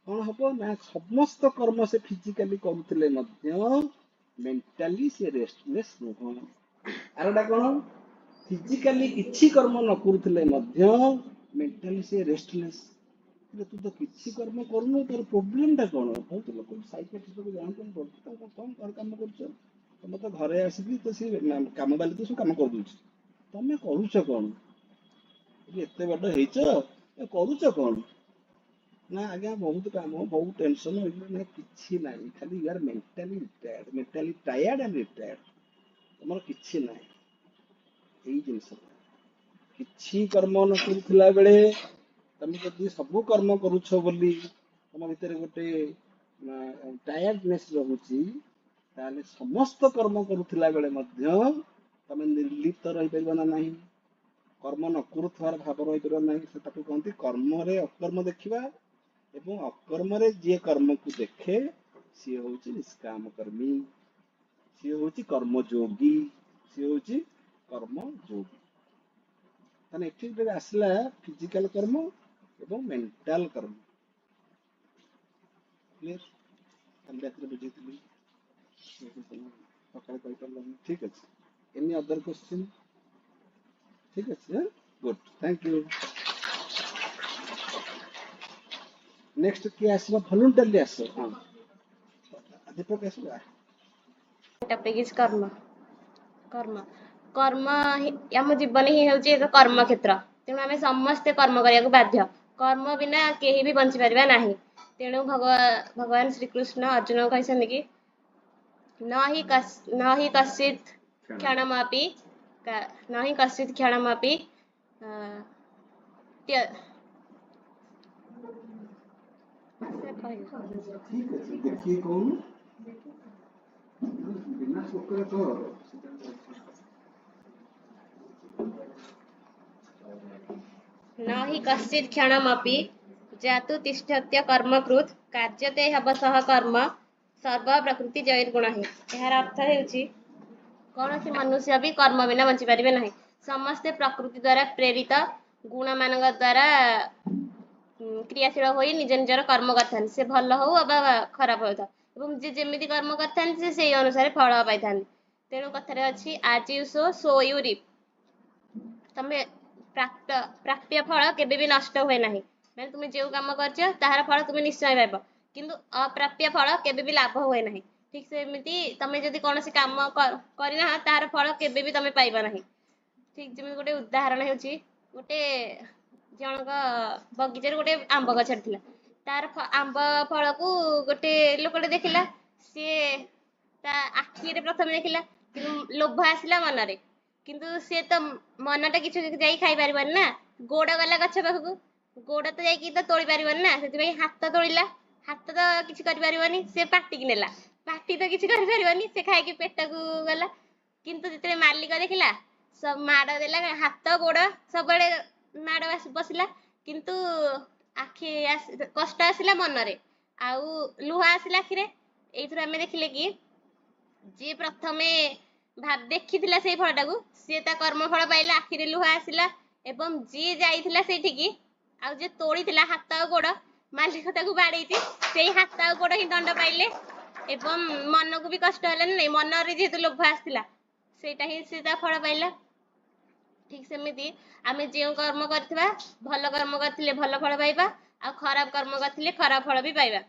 कौन हबो ना समस्त कर्म से फिजिकली करूथिले मध्य मेंटली से रेस्टलेस नुह आरडा कोन फिजिकली किछि कर्म न करूथिले मध्य मेंटली से रेस्टलेस तू तो किछि कर्म करनु तोर प्रॉब्लम टा कोन बहुत लोक साइकियाट्रिस्ट को जान कोन पड़त कौन काम करछ तुम तो घरे आसिकी तो सी काम बाली तो सब काम कर दूची तमे करूछ कोन एते बड हेइछ करूछ कोन ना आज्ञा बहुत काम बहुत टेंशन ना किछि नाही खाली यार मेंटली टायर्ड एंड रिटायर्ड तमर किछि नाही एई जिंस किछि कर्म न करूथिला बेले तमे जदि सब कर्म करूछ बोली तम भीतर गोटे टायर्डनेस रहूची ताले समस्त कर्म करूथिला बेले मध्य तमे निर्लिप्त रहि परिबो ना नाही कर्म न करूथवार भाव रहि परिबो नाही से ताकू कहंती कर्म रे अकर्म देखिबा एवं अकर्म रे जे कर्म को देखे से होची निष्काम कर्मी से होची कर्म जोगी सी हूँ कर्म जोगी। ताने एठी जेबे आसला फिजिकल कर्म एवं मेंटल कर्म क्लियर काली रात बुझेइली सकाळ कहि परलनी ठीक अछि। Any other question? ठीक अछि, गुड थैंक यू। नेक्स्ट किए आसबा वॉलंटियरली आसो हां दीपक आसबा। टॉपिक इज कर्म। कर्म कर्म आम जीवन ही हूँ एक कर्म क्षेत्र। तेणु आम समस्ते कर्म करने को बाध्य। कर्म बिना केही भी बंची पारिबा नाही। तेणु भगवान श्रीकृष्ण अर्जुन को कहते कि न हि कश्चित् क्षणमपि न हि कश्चित् क्षणमपि ठीक अछि देखिए कौन बिना शोकर तो न हि कश्चित् क्षणमपि जातु तिष्ठत्य कर्मकृत् कार्यते हवसः कर्म सर्व प्रकृति जैर्गुण हि। यार अर्थ हेउछि कौन मनुष्य भी कर्म बिना बंची पारिबे नहीं। समस्ते प्रकृति द्वारा प्रेरित गुण मान द्वारा क्रियाशील होई निज निजर कर्म करथान। से भल हो अबा खराब होता एवं जे जेमिति कर्म करथान से सेही अनुसार फल पाइथान। तेणु कथारे अछि आज यू सो यू रिप। तमे प्राप्य फल केबे भी नष्ट हुए नहीं। मैंने तुम जो काम करछ ताहार फल तुम निश्चय पाइब किंतु अप्राप्य फल केबे भी लाभ हुए नहीं। ठीक सेमिति तमे जदि कोनोसी काम करिना ताहार फल केबे भी तमे पाइबा नहीं। ठीक जेमिति गोटे उदाहरण हेउछि गोटे जनक बगीचार गोटे आंब गछ थिला। तार आंब फल को गोटे लोकटे देखिला। सी ता आखि रे प्रथम देखिला किंतु लोभ आसिला मनरे किंतु से तो मनटा किछु जाई खाई पारिबन ना। गोड़ गला गछ पाखकु गोड़ तो जाई तो तोड़ी पारिबन ना। सेति हाथ तोड़िला हाथ तो किछु करि पारिबनी। से पाटी कि नेला पाटी तो किछु करि पारिबनी। से खाई कि पेट को गला किंतु जेते मालिक देखिला सब माड़ देला हाथ गोड़ सब माड़ बसिला किंतु आखि कष्ट आसिला मनरे आउ लुह आसिला आखिरे। एइथरो आमे देखिले कि जे प्रथमे भाब देखिथिला सेई फलटाकू से ता कर्म फल पाइला आखिरे लुह आसिला एवं जे जाइथिला सेठिकी आउ जे तोड़ीथिला हाथ आ गोड़ मालिक ताकू बाड़ेइती सेई हाथ आ गोड़ ही दंड पाइले एवं मन को भी कष्ट हला नै। मन रे जेतु लोभ आसिला सेटा ही से ता फल पाइला। ठीक सेमिति आमे जे कर्म करथिबा भल कर्म करथिले भल फल पाइबा आ खराब कर्म करथिले खराब फल भी पाइबा।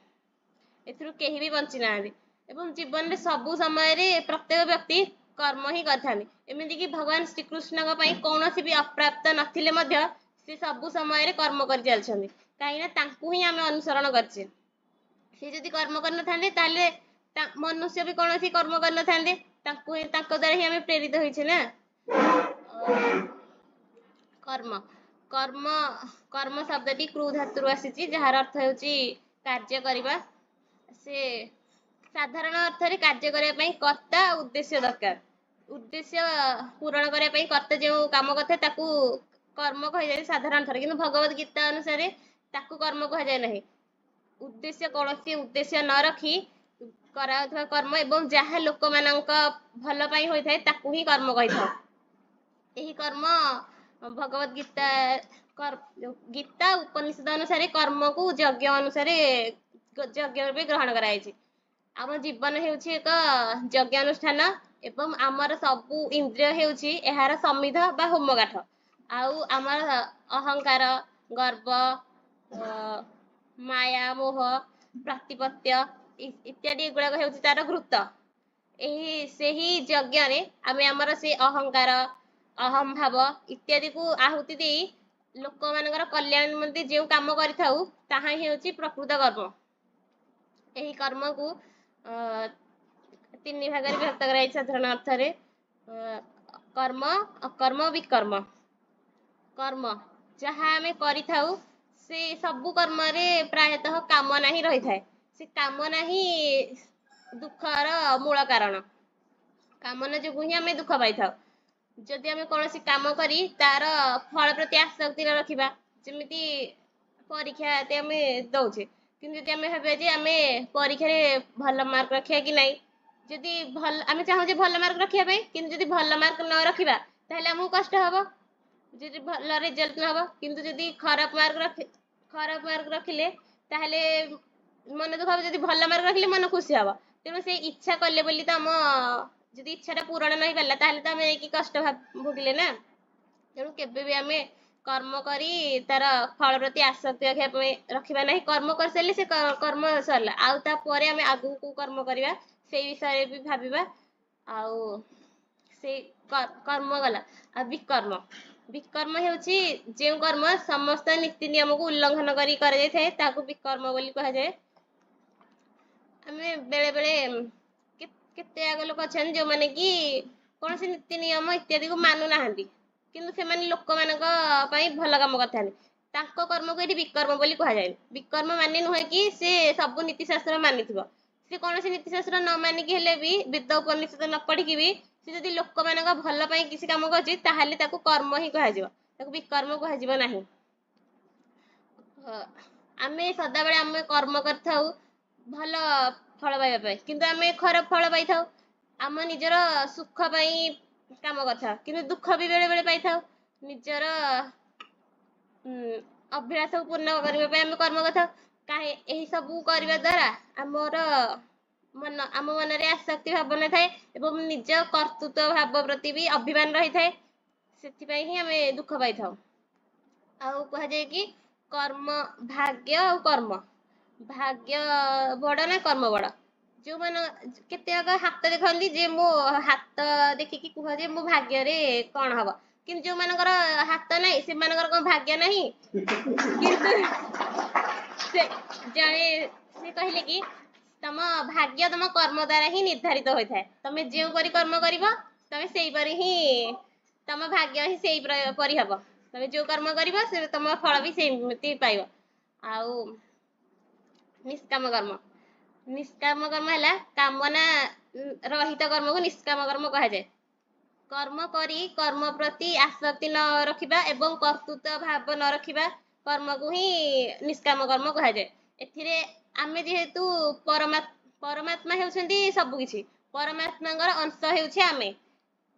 एथुरु केही भी बंची नाहांती एवं जीवन रे सबु समय रे प्रत्येक व्यक्ति कर्म ही करथानी। एमिति कि भगवान श्रीकृष्ण को पई कोनोसी भी अप्राप्त नथिले मध्य से सबु समय रे कर्म कर चलछन्ती काईना तांकू ही आमे अनुसरण करछे। से जदि कर्म कर नथांते ताले मनुष्य भी कोनोसी कर्म कर नथांते तांकू ही तांको द्वारा ही आमे प्रेरित होइछे ना। कर्म कर्म कर्म शब्दटी क्रू धातुरु आसीची जहार अर्थ हेउची कार्य करिबा। से साधारण अर्थ रे कार्य करिया पई कर्ता उद्देश्य दरकार। उद्देश्य पूरण करिया पई कर्ता जे काम करथे ताकू कर्म कहि जाय साधारण अर्थ रे किंतु भगवत गीता अनुसार ताकू कर्म कहि जाय नहीं। उद्देश्य कोनोसी उद्देश्य न रखी कराउथवा कर्म एवं जहा लोक मानक भल पई होय थाए ताकू ही कर्म कहि थाए। एही कर्म भगवत गीता गीता उपनिषद अनुसार कर्म को यज्ञ अनुसार यज्ञ भी ग्रहण कराई। आम जीवन हेउछि एक यज्ञ अनुष्ठान एवं आमर सबु इंद्रिय हेउछि एहार समिध बा होमगाठ। आउ आमर अहंकार गर्व माया मोह प्रतिपत्य इत्यादि गुड़ाक हेउछि तार घृत। एही सेही यज्ञ रे आमे आमर से अहंकार अहम भाव इत्यादि को आहुति देई लोक मानकर कल्याण निमंते जे काम करिथाउ ताहा हेउछि प्रकृत कर्म। एही कर्म को तीन भाग रे विभक्त कराई साधारण अर्थ रे कर्म अकर्म विकर्म। कर्म जहा आमे करिथाउ से सबु कर्म रे प्रायतः कामना ही रही थाए। से कामना ही दुखर मूल कारण। कामना जो ही आमे दुख पाई थाउ। जदि आमे कोनोसी काम करी तार फल प्रति आसक्ति रखिबा जेमिति परीक्षा ते आमे दउछे किंतु जदि आमे भाबे जे आमे परीक्षा रे भल मार्क रखिया कि नहीं जदि भल आमे चाहू जे भल मार्क रखिया पे किंतु जदि भल मार्क न रखिबा ताहले हमहु कष्ट हबो जदि भल रिजल्ट न हबो किंतु जदि खराब मार्क रखिले ताहले मन दुख हबो जदि भल मार्क रखिले मन खुशी हबो तेणु से इच्छा कले बोली त हम जदि इच्छाटा पूरण नहीं पाला ताहले त हमें की कष्ट भोगिले ना तेणु केबे भी आमे कर्म करी तार फल प्रति आसक्ति रखिबा नहीं कर्म कर सारे से कर्म सरला आउ ता परे आमे आगु को कर्म करिबा से विषय भी भाबिबा आउ से कर्म गला आ विकर्म विकर्म हेउची जे कर्म समस्त नीति नियम को उल्लंघन करी कर जाय थाए ताकू विकर्म बोली कहा जाय आमे बेले बेले केते आग लोक अछन जो माने की कौन से नीति नियम इत्यादि को मानु नाहंती किंतु से माने लोक मानक पई भल काम करथानी तांको कर्म को एठी विकर्म बोली कहा जाय विकर्म माने नुहे कि से सब नीति शास्त्र मानिथिबो से कौन से नीति शास्त्र न मानि कि हेले भी वेद उपनिषद न पढ़ी कि भी से जदि लोक मानक भल पई किसी काम करछि ताहाले ताको कर्म ही कहा जिवो ताको विकर्म कहा जिवो नाही आमे सदा बेले आमे कर्म करथाउ भल फल पाइबा पाई किंतु आमे खराब फल पाइथाउ आम निजर सुख पाई काम करथाउ किंतु दुख भी बेले बेले पाइथाउ निजर अभिलाष पूर्ण करबा पे आमे कर्म करथाउ काहे एही सब करबा द्वारा हमर मन आम मन रे आसक्ति भाव न थाए एवं निज कर्तृत्व भाव प्रति भी अभिमान रही थाए सेति पई ही आमे दुख पाइथाउ आउ कहा जाय कि कर्म भाग्य और कर्म भाग्य बड़ ना कर्म बड़ जो मन केते हाथ देखती जे मो हाथ देखिकी कह जे मो भाग्य रे कौन हम कि जो मानकर हाथ ना से मानकर कौन भाग्य नहीं किंतु से जाने से कहले कि तम भाग्य तम कर्म द्वारा ही निर्धारित होता है तमे जो परी कर्म करिवो तमे सेई परी ही तम भाग्य ही सेई परी हबो तमे जो कर्म करिवो से तम फल भी सेमती पाइबो आउ निष्काम कर्म है कामना रहित कर्म को निष्काम कर्म कहा जाए कर्म करी कर्म प्रति आसक्ति न रखिबा एवं कर्तृत्व भाव न रखिबा कर्म को ही निष्काम कर्म कहा जाए एथिरे आमे जेहेतु परमात्मा हेउछंती सब किछि परमात्मांगर अंश हेउछि आमे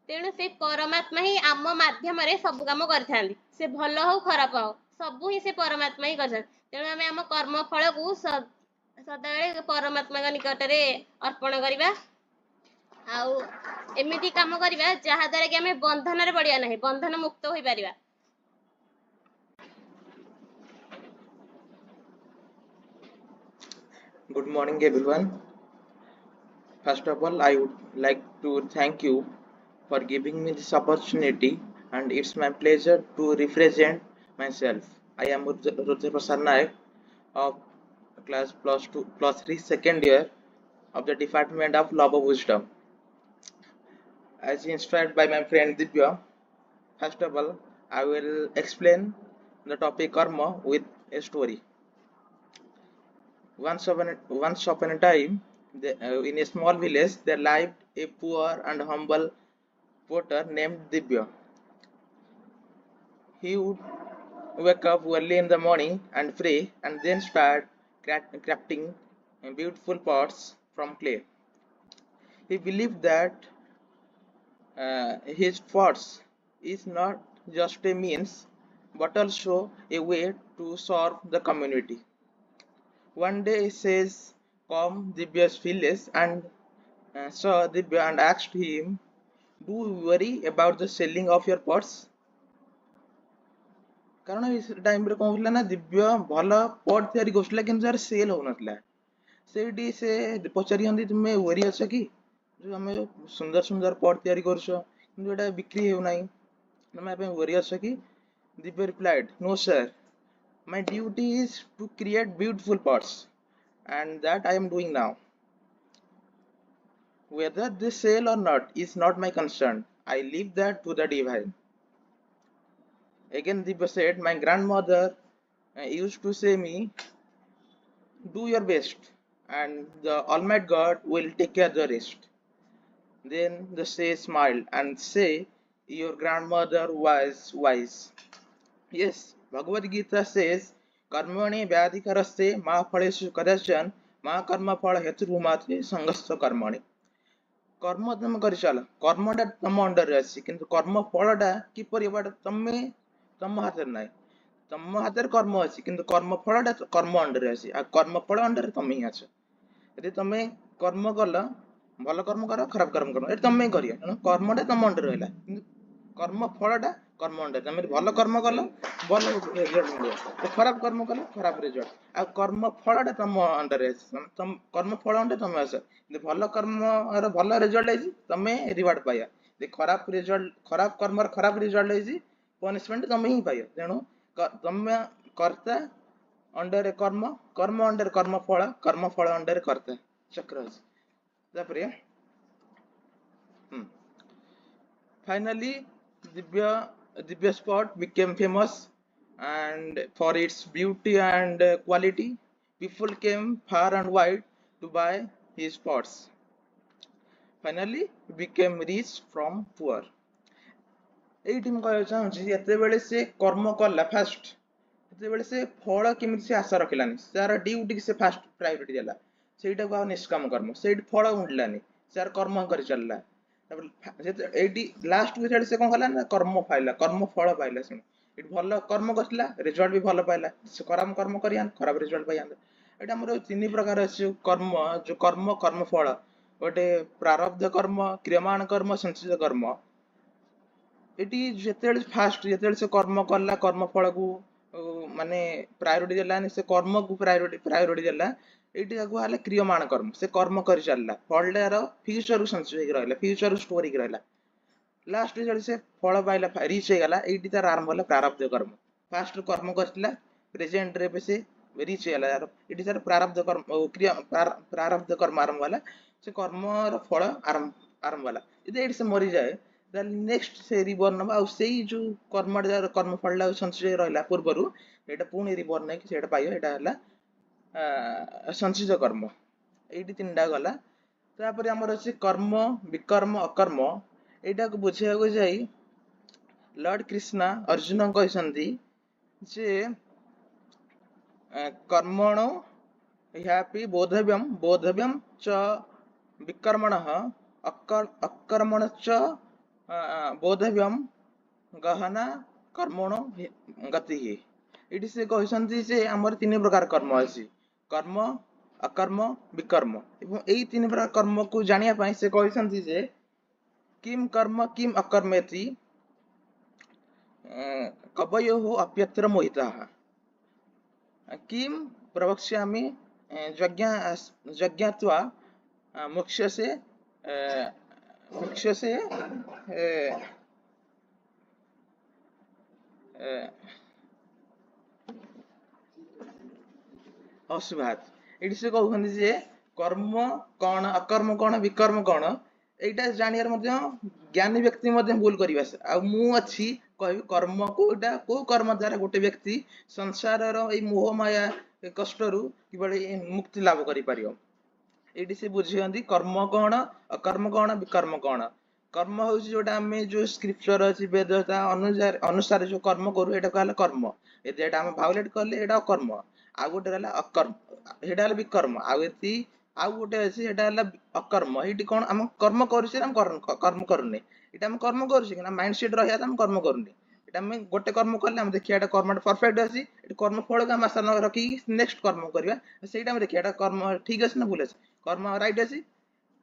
तेणु से परमात्मा ही आम माध्यम रे सब काम करथांती से भल हो खराब हो सब ही से परमात्मा ही करथांती तेणु आमे आम कर्म फल को सदाବେଳେ परमात्मा निकट रे अर्पण करिबा आउ एमिति काम करिबा जहा द्वारा कि आमे बंधन रे पड़िया नाही बंधन मुक्त होई परिबा Good morning, everyone. First of all, I would like to thank you for giving me this opportunity, and it's my pleasure to represent myself. I am Rudra Prasad Nayak of class plus 3 second year of the Department of Law of Wisdom. As inspired by my friend Divya, first of all, I will explain the topic karma with a story. Once upon a time, in a small village, there lived a poor and humble potter named Divya. He would wake up early in the morning and pray, and then start crafting beautiful pots from clay. He believed that his pots is not just a means, but also a way to serve the community. One day he says, "Come Divya's village," and saw Divya and asked him, "Do you worry about the selling of your pots?" कारण इस time रे कहला ना दिव्य भल पट तयारी करथला किंतु यार सेल होनथला सेठी से पचारी हंदी तुमे वरी अछ कि जो हमें सुंदर सुंदर पट तयारी करछो किंतु एटा बिक्री हेउ नाही तमे पे वरी अछ कि Divya replied, "No sir, my duty is to create beautiful pots, and that I am doing now. Whether they sell or not is not my concern. I leave that to the divine." Again Divya said, "My grandmother used to say me, do your best, and the Almighty God will take care of the rest." Then the sage smiled and said, "Your grandmother was wise." Yes, Bhagavad Gita says, "Karmani vyadhikarasya ma phaleshu kadachan ma karma phala heturumatri sangasta karmani." कर्म तुम कर चल कर्मटा तुम under रे अछि किंतु कर्म फलटा किपरि बाटा तमे तुम हाथ रे नै तुम हाथ रे कर्म अछि किंतु कर्म फलटा कर्म अंडर रे अछि आ कर्म फल अंडर तुम ही अछ यदि तुम कर्म कल भल कर्म कर खराब कर्म कर ए तुम ही करियो तेणु कर्मटा तुम अंडर रहला किंतु कर्म फलटा कर्म अंडर तुम भल कर्म कल भल रिजल्ट मिलियो खराब कर्म कल खराब रिजल्ट आ कर्म फलटा तुम अंडर अछि तुम कर्म फल अंडर तुम अछ भल कर्म र भल रिजल्ट है तमे रिवार्ड पाया खराब रिजल्ट खराब कर्म र खराब रिजल्ट है पनिशमेंट तमे ही पाइयो तेणु तमे कर्ता अंडर कर्म कर्म अंडर कर्म फल अंडर कर्ता चक्र अछि तापरे finally Divya spot became famous and for its beauty and quality people came far and wide to buy his spots finally became rich from poor ଏଇଠି ମୁଁ କହିବାକୁ ଚାହୁଁଛି ଯେତେବେଳେ ସେ କର୍ମ କଲା ଫାଷ୍ଟ ସେତେବେଳେ ସେ ଫଳ କେମିତି ସେ ଆଶା ରଖିଲାନି ତାର ଡ୍ୟୁଟି ସେ ଫାଷ୍ଟ ପ୍ରାୟୋରିଟି ଦେଲା ସେଇଟାକୁ ଆଉ ନିଷ୍କାମ କର୍ମ ସେଇଠି ଫଳ ଉଣ୍ଡିଲାନି ସେ କର୍ମ କରି ଚାଲିଲା ତାପରେ ଏଇଠି ଲାଷ୍ଟ କୁ ସେ କଣ କଲା ନା କର୍ମ ଫଳ ପାଇଲା ସେ ଏଠି ଭଲ କର୍ମ କରିଥିଲା ରେଜଲ୍ଟ ବି ଭଲ ପାଇଲା ସେ ଖରାପ କର୍ମ କରିଆ ଖରାପ ରେଜଲ୍ଟ ପାଇଆନ୍ତା ଏଇଟା ଆମର ତିନି ପ୍ରକାର ଅଛି ଯୋଉ କର୍ମ ଫଳ ଗୋଟେ ପ୍ରାରବ୍ଧ କର୍ମ କ୍ରିୟମାଣ କର୍ମ ସଂଚିତ କର୍ମ ଏଠି ଯେତେବେଳେ ସେ କର୍ମ କଲା କର୍ମ ଫଳକୁ ମାନେ ପ୍ରାୟୋରିଟି ଦେଲାନି ସେ କର୍ମକୁ ପ୍ରାୟୋରିଟି ଦେଲା ଏଇଠି ତାକୁ ହେଲା କ୍ରିୟମାଣ କର୍ମ ସେ କର୍ମ କରି ଚାଲିଲା ଫଳଟାର ଫ୍ୟୁଚରକୁ ସଞ୍ଚୟ ହେଇକି ରହିଲା ଫ୍ୟୁଚରକୁ ଷ୍ଟୋର ହେଇକି ରହିଲା ଲାଷ୍ଟ ଯେତେବେଳେ ସେ ଫଳ ପାଇଲା ରିଚ୍ ହେଇଗଲା ଏଇଠି ତାର ଆରମ୍ଭ ହେଲା ପ୍ରାରବ୍ଧ କର୍ମ ଫାଷ୍ଟ କର୍ମ କରିଥିଲା ପ୍ରେଜେଣ୍ଟରେ ଏବେ ସେ ରିଚ୍ ହେଇଗଲା ଏଠି ତାର ପ୍ରାରବ୍ଧ କର୍ମ ଆରମ୍ଭ ହେଲା ସେ କର୍ମର ଫଳ ଆରମ୍ଭ ହେଲା ଯଦି ଏଇଠି ସେ ମରିଯାଏ ତାହେଲେ ନେକ୍ସଟ ସେ ରିବର୍ନ ନବା ଆଉ ସେଇ ଯୋଉ କର୍ମ ଫଳଟା ସଞ୍ଚୟ ରହିଲା ପୂର୍ବରୁ ଏଇଟା ପୁଣି ରିବର୍ନ ନେଇକି ସେଇଟା ପାଇବ ଏଇଟା ହେଲା ସଂଚିତ କର୍ମ ଏଇଠି ତିନିଟା ଗଲା ତାପରେ ଆମର ଅଛି କର୍ମ ବିକର୍ମ ଅକର୍ମ ଏଇଟାକୁ ବୁଝିବାକୁ ଯାଇ ଲର୍ଡ କୃଷ୍ଣ ଅର୍ଜୁନ କହିଛନ୍ତି ଯେ କର୍ମଣ ହ୍ୟାପି ବୋଧବ୍ୟମ ଚ ବିକର୍ମଣଃ ଅକର୍ମଣ ବୋଧବ୍ୟମ ଗହନା କର୍ମଣ ଗତି ଏଠି ସେ କହିଛନ୍ତି ଯେ ଆମର ତିନି ପ୍ରକାର କର୍ମ ଅଛି କର୍ମ ଅକର୍ମ ବିକର୍ମ ଏବଂ ଏଇ ତିନି ପ୍ରକାର କର୍ମକୁ ଜାଣିବା ପାଇଁ ସେ କହିଛନ୍ତି ଯେ किम कर्म किम अकर्मेति कवयोः अप्यत्र मोहिताः किम प्रवक्ष्यामि ज्ञात्वा मोक्षसे ଅଶୁଭାତ ଏଠି ସେ କହୁଛନ୍ତି ଯେ କର୍ମ କଣ ଅକର୍ମ କଣ ବିକର୍ମ କଣ ଏଇଟା ଜାଣିବାର ମଧ୍ୟ ଜ୍ଞାନୀ ବ୍ୟକ୍ତି ମଧ୍ୟ ଭୁଲ କରିବା ଆଉ ମୁଁ ଅଛି କହିବି କର୍ମ କୋଉଟା କୋଉ କର୍ମ ଦ୍ୱାରା ଗୋଟେ ବ୍ୟକ୍ତି ସଂସାରର ଏଇ ମୋହ ମାୟା କଷ୍ଟରୁ କିଭଳି ମୁକ୍ତି ଲାଭ କରିପାରିବ ଏଇଠି ସେ ବୁଝିଛନ୍ତି କର୍ମ କଣ ଅକର୍ମ କଣ ବିକର୍ମ କଣ କର୍ମ ହଉଛି ଯୋଉଟା ଆମେ ଯୋଉ ସ୍କ୍ରିପ୍ଚର ଅଛି ବେଦ ଅନୁସାରେ ଯୋଉ କର୍ମ କରୁ ଏଇଟା ହେଲା କର୍ମ ଏଟା ଆମେ ଭାଉଲେଟ କଲେ ଏଇଟା ଅକର୍ମ ଆଉ ଗୋଟେ ହେଲା ଅକର୍ମ ସେଇଟା ହେଲା ବିକର୍ମ ଆଉ ଏତି ଆଉ ଗୋଟେ ଅଛି ସେଟା ହେଲା ଅକର୍ମ ଏଇଠି କଣ ଆମେ କର୍ମ କରୁଛେ ଆମେ କର୍ମ କରୁନେ ଏଇଟା ଆମେ କର୍ମ କରୁଛେ କିନ୍ତୁ ମାଇଣ୍ଡ ସେଟ ରହିବା ଆମେ କର୍ମ କରୁନେ ଏଇଟା ଆମେ ଗୋଟେ କର୍ମ କଲେ ଆମେ ଦେଖିବା ଏଟା କର୍ମଟା ପରଫେକ୍ଟ ଅଛି ଏଠି କର୍ମ ଫଳକୁ ଆମେ ଆଶା ରଖିକି ନେକ୍ସଟ କର୍ମ କରିବା ସେଇଟା ଆମେ ଦେଖିବା ଏଟା କର୍ମ ଠିକ ଅଛି ନା ଭୁଲ ଅଛି କର୍ମ ରାଇଟ ଅଛି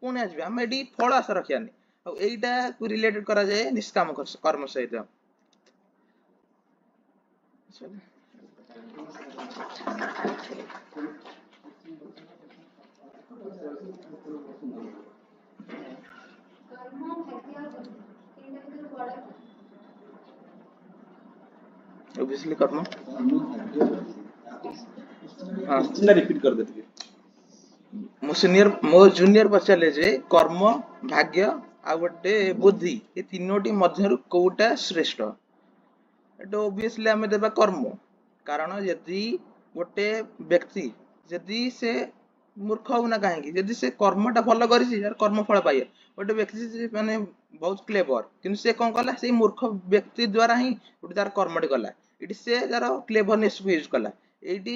ପୁଣି ଆସିବା ଆମେ ଏଠି ଫଳ ଆଶା ରଖିବାନି ଆଉ ଏଇଟାକୁ ରିଲେଟେଡ କରାଯାଏ ନିଷ୍କାମ କର୍ମ ସହିତ obviously कर्म हाँ रिपीट कर दे ଟିକେ ମୋ ଜୁନିୟର ପଚାରିଲେ ଯେ କର୍ମ ଭାଗ୍ୟ ଆଉ ଗୋଟେ ବୁଦ୍ଧି ଏ ତିନୋଟି ମଧ୍ୟରୁ କୋଉଟା ଶ୍ରେଷ୍ଠ ଏଟା obviously ଆମେ ଦେବା କର୍ମ କାରଣ ଯଦି ଗୋଟେ ବ୍ୟକ୍ତି ଯଦି ସେ ମୂର୍ଖ ହଉ ନା କାହିଁକି ଯଦି ସେ କର୍ମଟା ଭଲ କରିଛି ତାର କର୍ମ ଫଳ ପାଇବ ଗୋଟେ ବ୍ୟକ୍ତି ମାନେ ବହୁତ କ୍ଲେଭର କିନ୍ତୁ ସେ କଣ କଲା ସେଇ ମୂର୍ଖ ବ୍ୟକ୍ତି ଦ୍ୱାରା ହିଁ ଗୋଟେ ତାର କର୍ମଟି କଲା ଏଠି ସେ ତାର କ୍ଲେଭରନେସ କୁ ୟୁଜ କଲା ଏଇଠି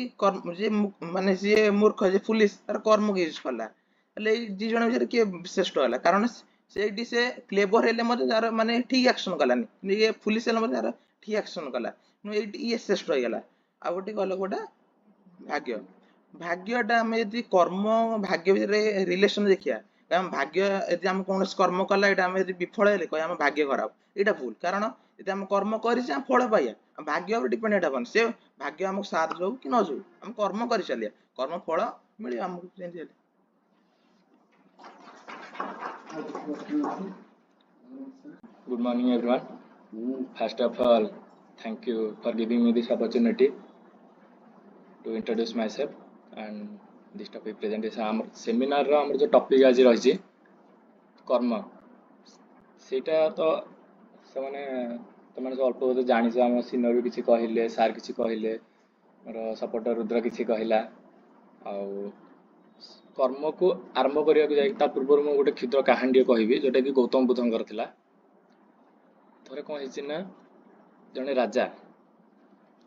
ମାନେ ଯିଏ ମୂର୍ଖ ଯିଏ ଫୁଲିଶ ତାର କର୍ମକୁ ୟୁଜ କଲା ହେଲେ ଏଇ ଦି ଜଣ ଭିତରେ କିଏ ଶ୍ରେଷ୍ଠ ହେଲା କାରଣ ସେଇଠି ସେ କ୍ଲେବର ହେଲେ ମଧ୍ୟ ଯାହାର ମାନେ ଠିକ ଆକ୍ସନ କଲାନି, କିନ୍ତୁ ଇଏ ଫୁଲିସ୍ ହେଲେ ମଧ୍ୟ ଯାହାର ଠିକ ଆକ୍ସନ କଲା, କିନ୍ତୁ ଏଇଠି ଇଏ ଶ୍ରେଷ୍ଠ ହେଇଗଲା। ଆଉ ଗୋଟେ କହିଲ କୋଉଟା ଭାଗ୍ୟ। ଭାଗ୍ୟଟା ଆମେ ଯଦି କର୍ମ ଭାଗ୍ୟ ଭିତରେ ରିଲେସନ ଦେଖିବା, କାରଣ ଭାଗ୍ୟ ଯଦି ଆମେ କୌଣସି କର୍ମ କଲା ଏଇଟା ଆମେ ଯଦି ବିଫଳ ହେଲେ କହିବା ଆମ ଭାଗ୍ୟ ଖରାପ, ଏଇଟା ଭୁଲ। କାରଣ ଯଦି ଆମେ କର୍ମ କରିଛେ ଆମେ ଫଳ ପାଇବା, ଆମ ଭାଗ୍ୟ ଉପରେ ଡିପେଣ୍ଡ ଏଇଟା ହବନି। ସେ ଭାଗ୍ୟ ଆମକୁ ସାଥ ଦଉ କି ନ ଦଉ, ଆମେ କର୍ମ କରି ଚାଲିବା, କର୍ମ ଫଳ ମିଳିବ ଆମକୁ ଯେମିତି ହେଲେ। Good morning, everyone. First of all, thank you for giving me this opportunity to introduce myself and this topic presentation. ଆମ ସେମିନାର ର ଆମର ଯୋଉ ଟପିକ ଆଜି ରହିଛି କର୍ମ, ସେଇଟା ତ ସେମାନେ ତମାନେ ଅଳ୍ପ ବହୁତ ଜାଣିଛ, ଆମ ସିନିୟର ବି କିଛି କହିଲେ, ସାର୍ କିଛି କହିଲେ, ମୋର ସପୋର୍ଟର ରୁଦ୍ର କିଛି କହିଲା। ଆଉ କର୍ମକୁ ଆରମ୍ଭ କରିବାକୁ ଯାଇକି ତା ପୂର୍ବରୁ ମୁଁ ଗୋଟେ କ୍ଷୁଦ୍ର କାହାଣୀଟିଏ କହିବି, ଯୋଉଟା କି ଗୌତମ ବୁଦ୍ଧଙ୍କର ଥିଲା। ଥରେ କ'ଣ ହେଇଛି ନା, ଜଣେ ରାଜା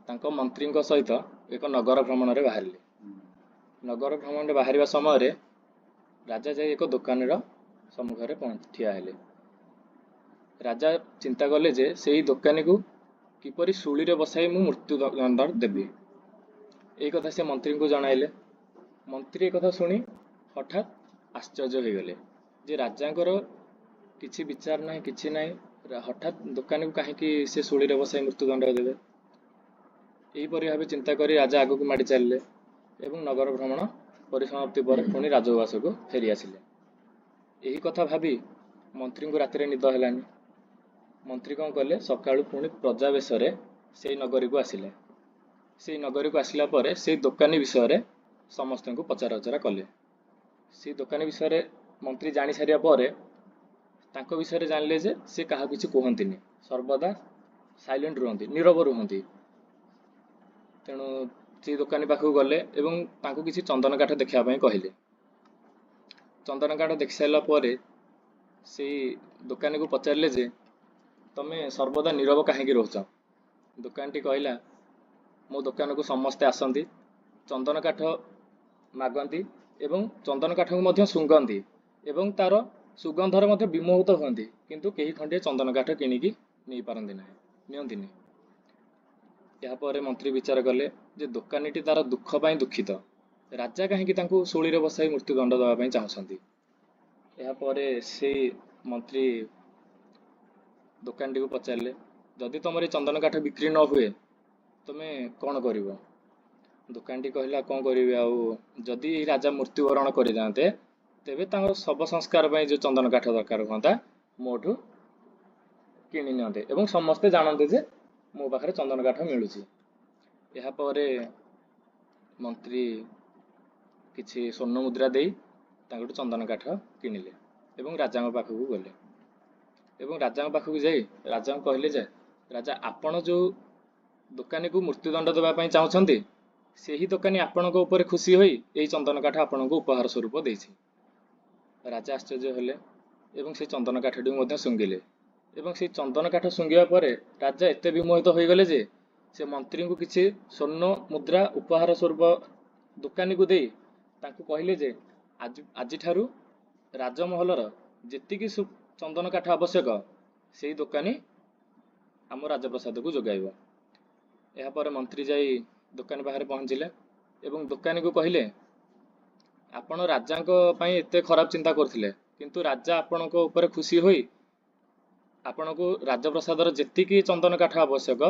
ତାଙ୍କ ମନ୍ତ୍ରୀଙ୍କ ସହିତ ଏକ ନଗର ଭ୍ରମଣରେ ବାହାରିଲେ। ନଗର ଭ୍ରମଣରେ ବାହାରିବା ସମୟରେ ରାଜା ଯାଇ ଏକ ଦୋକାନର ସମ୍ମୁଖରେ ଠିଆ ହେଲେ। ରାଜା ଚିନ୍ତା କଲେ ଯେ ସେଇ ଦୋକାନୀକୁ କିପରି ଶୂଳିରେ ବସାଇ ମୁଁ ମୃତ୍ୟୁଦଣ୍ଡ ଦେବି। ଏଇ କଥା ସେ ମନ୍ତ୍ରୀଙ୍କୁ ଜଣାଇଲେ। ମନ୍ତ୍ରୀ ଏ କଥା ଶୁଣି ହଠାତ୍ ଆଶ୍ଚର୍ଯ୍ୟ ହୋଇଗଲେ ଯେ ରାଜାଙ୍କର କିଛି ବିଚାର ନାହିଁ, କିଛି ନାହିଁ, ହଠାତ୍ ଦୋକାନୀକୁ କାହିଁକି ସେ ଶୂଳିରେ ବସାଇ ମୃତ୍ୟୁଦଣ୍ଡ ଦେବେ। ଏହିପରି ଭାବେ ଚିନ୍ତା କରି ରାଜା ଆଗକୁ ମାଡ଼ି ଚାଲିଲେ ଏବଂ ନଗର ଭ୍ରମଣ ପରିସମାପ୍ତି ପରେ ପୁଣି ରାଜଉଆସକୁ ଫେରି ଆସିଲେ। ଏହି କଥା ଭାବି ମନ୍ତ୍ରୀଙ୍କୁ ରାତିରେ ନିଦ ହେଲାନି। ମନ୍ତ୍ରୀ କ'ଣ କଲେ, ସକାଳୁ ପୁଣି ପ୍ରଜା ବେଶରେ ସେଇ ନଗରୀକୁ ଆସିଲେ। ସେଇ ନଗରୀକୁ ଆସିଲା ପରେ ସେଇ ଦୋକାନୀ ବିଷୟରେ ସମସ୍ତଙ୍କୁ ପଚରାଉଚରା କଲେ। ସେଇ ଦୋକାନୀ ବିଷୟରେ ମନ୍ତ୍ରୀ ଜାଣି ସାରିବା ପରେ ତାଙ୍କ ବିଷୟରେ ଜାଣିଲେ ଯେ ସେ କାହାକୁ କିଛି କୁହନ୍ତିନି, ସର୍ବଦା ସାଇଲେଣ୍ଟ ରୁହନ୍ତି, ନୀରବ ରୁହନ୍ତି। ତେଣୁ ସେଇ ଦୋକାନୀ ପାଖକୁ ଗଲେ ଏବଂ ତାଙ୍କୁ କିଛି ଚନ୍ଦନ କାଠ ଦେଖିବା ପାଇଁ କହିଲେ। ଚନ୍ଦନ କାଠ ଦେଖି ସାରିଲା ପରେ ସେଇ ଦୋକାନୀକୁ ପଚାରିଲେ ଯେ ତମେ ସର୍ବଦା ନୀରବ କାହିଁକି ରହୁଛ। ଦୋକାନୀଟି କହିଲା, ମୋ ଦୋକାନକୁ ସମସ୍ତେ ଆସନ୍ତି, ଚନ୍ଦନ କାଠ ମାଗନ୍ତି ଏବଂ ଚନ୍ଦନ କାଠକୁ ମଧ୍ୟ ଶୁଙ୍ଘନ୍ତି ଏବଂ ତାର ସୁଗନ୍ଧରେ ମଧ୍ୟ ବିମୋହିତ ହୁଅନ୍ତି, କିନ୍ତୁ କେହି ଖଣ୍ଡିଏ ଚନ୍ଦନ କାଠ କିଣିକି ନେଇପାରନ୍ତି ନାହିଁ, ନିଅନ୍ତିନି। ଏହାପରେ ମନ୍ତ୍ରୀ ବିଚାର କଲେ ଯେ ଦୋକାନୀଟି ତାର ଦୁଃଖ ପାଇଁ ଦୁଃଖିତ, ରାଜା କାହିଁକି ତାଙ୍କୁ ଶୂଳିରେ ବସାଇ ମୃତ୍ୟୁଦଣ୍ଡ ଦେବା ପାଇଁ ଚାହୁଁଛନ୍ତି। ଏହାପରେ ସେଇ ମନ୍ତ୍ରୀ ଦୋକାନୀଟିକୁ ପଚାରିଲେ, ଯଦି ତମର ଏ ଚନ୍ଦନ କାଠ ବିକ୍ରି ନ ହୁଏ ତମେ କ'ଣ କରିବ। ଦୋକାନୀଟି କହିଲା, କ'ଣ କରିବି ଆଉ, ଯଦି ଏଇ ରାଜା ମୃତ୍ୟୁବରଣ କରିଯାଆନ୍ତେ ତେବେ ତାଙ୍କର ଶବ ସଂସ୍କାର ପାଇଁ ଯେଉଁ ଚନ୍ଦନ କାଠ ଦରକାର ହୁଅନ୍ତା ମୋଠୁ କିଣି ନିଅନ୍ତେ ଏବଂ ସମସ୍ତେ ଜାଣନ୍ତେ ଯେ ମୋ ପାଖରେ ଚନ୍ଦନ କାଠ ମିଳୁଛି। ଏହାପରେ ମନ୍ତ୍ରୀ କିଛି ସ୍ୱର୍ଣ୍ଣ ମୁଦ୍ରା ଦେଇ ତାଙ୍କଠୁ ଚନ୍ଦନ କାଠ କିଣିଲେ ଏବଂ ରାଜାଙ୍କ ପାଖକୁ ଗଲେ ଏବଂ ରାଜାଙ୍କ ପାଖକୁ ଯାଇ ରାଜାଙ୍କୁ କହିଲେ ଯେ ରାଜା, ଆପଣ ଯେଉଁ ଦୋକାନୀକୁ ମୃତ୍ୟୁଦଣ୍ଡ ଦେବା ପାଇଁ ଚାହୁଁଛନ୍ତି, ସେହି ଦୋକାନୀ ଆପଣଙ୍କ ଉପରେ ଖୁସି ହୋଇ ଏହି ଚନ୍ଦନ କାଠ ଆପଣଙ୍କୁ ଉପହାର ସ୍ୱରୂପ ଦେଇଛି। ରାଜା ଆଶ୍ଚର୍ଯ୍ୟ ହେଲେ ଏବଂ ସେ ଚନ୍ଦନ କାଠଟିକୁ ମଧ୍ୟ ଶୁଙ୍ଘିଲେ ଏବଂ ସେଇ ଚନ୍ଦନ କାଠ ଶୁଙ୍ଘିବା ପରେ ରାଜା ଏତେ ବିମୋହିତ ହୋଇଗଲେ ଯେ ସେ ମନ୍ତ୍ରୀଙ୍କୁ କିଛି ସ୍ୱର୍ଣ୍ଣ ମୁଦ୍ରା ଉପହାର ସ୍ୱରୂପ ଦୋକାନୀକୁ ଦେଇ ତାଙ୍କୁ କହିଲେ ଯେ ଆଜିଠାରୁ ରାଜମହଲର ଯେତିକି ଚନ୍ଦନ କାଠ ଆବଶ୍ୟକ ସେଇ ଦୋକାନୀ ଆମ ରାଜପ୍ରସାଦକୁ ଯୋଗାଇବ। ଏହାପରେ ମନ୍ତ୍ରୀ ଯାଇ ଦୋକାନୀ ପାଖରେ ପହଞ୍ଚିଲେ ଏବଂ ଦୋକାନୀକୁ କହିଲେ, ଆପଣ ରାଜାଙ୍କ ପାଇଁ ଏତେ ଖରାପ ଚିନ୍ତା କରୁଥିଲେ, କିନ୍ତୁ ରାଜା ଆପଣଙ୍କ ଉପରେ ଖୁସି ହୋଇ ଆପଣଙ୍କୁ ରାଜପ୍ରସାଦର ଯେତିକି ଚନ୍ଦନ କାଠ ଆବଶ୍ୟକ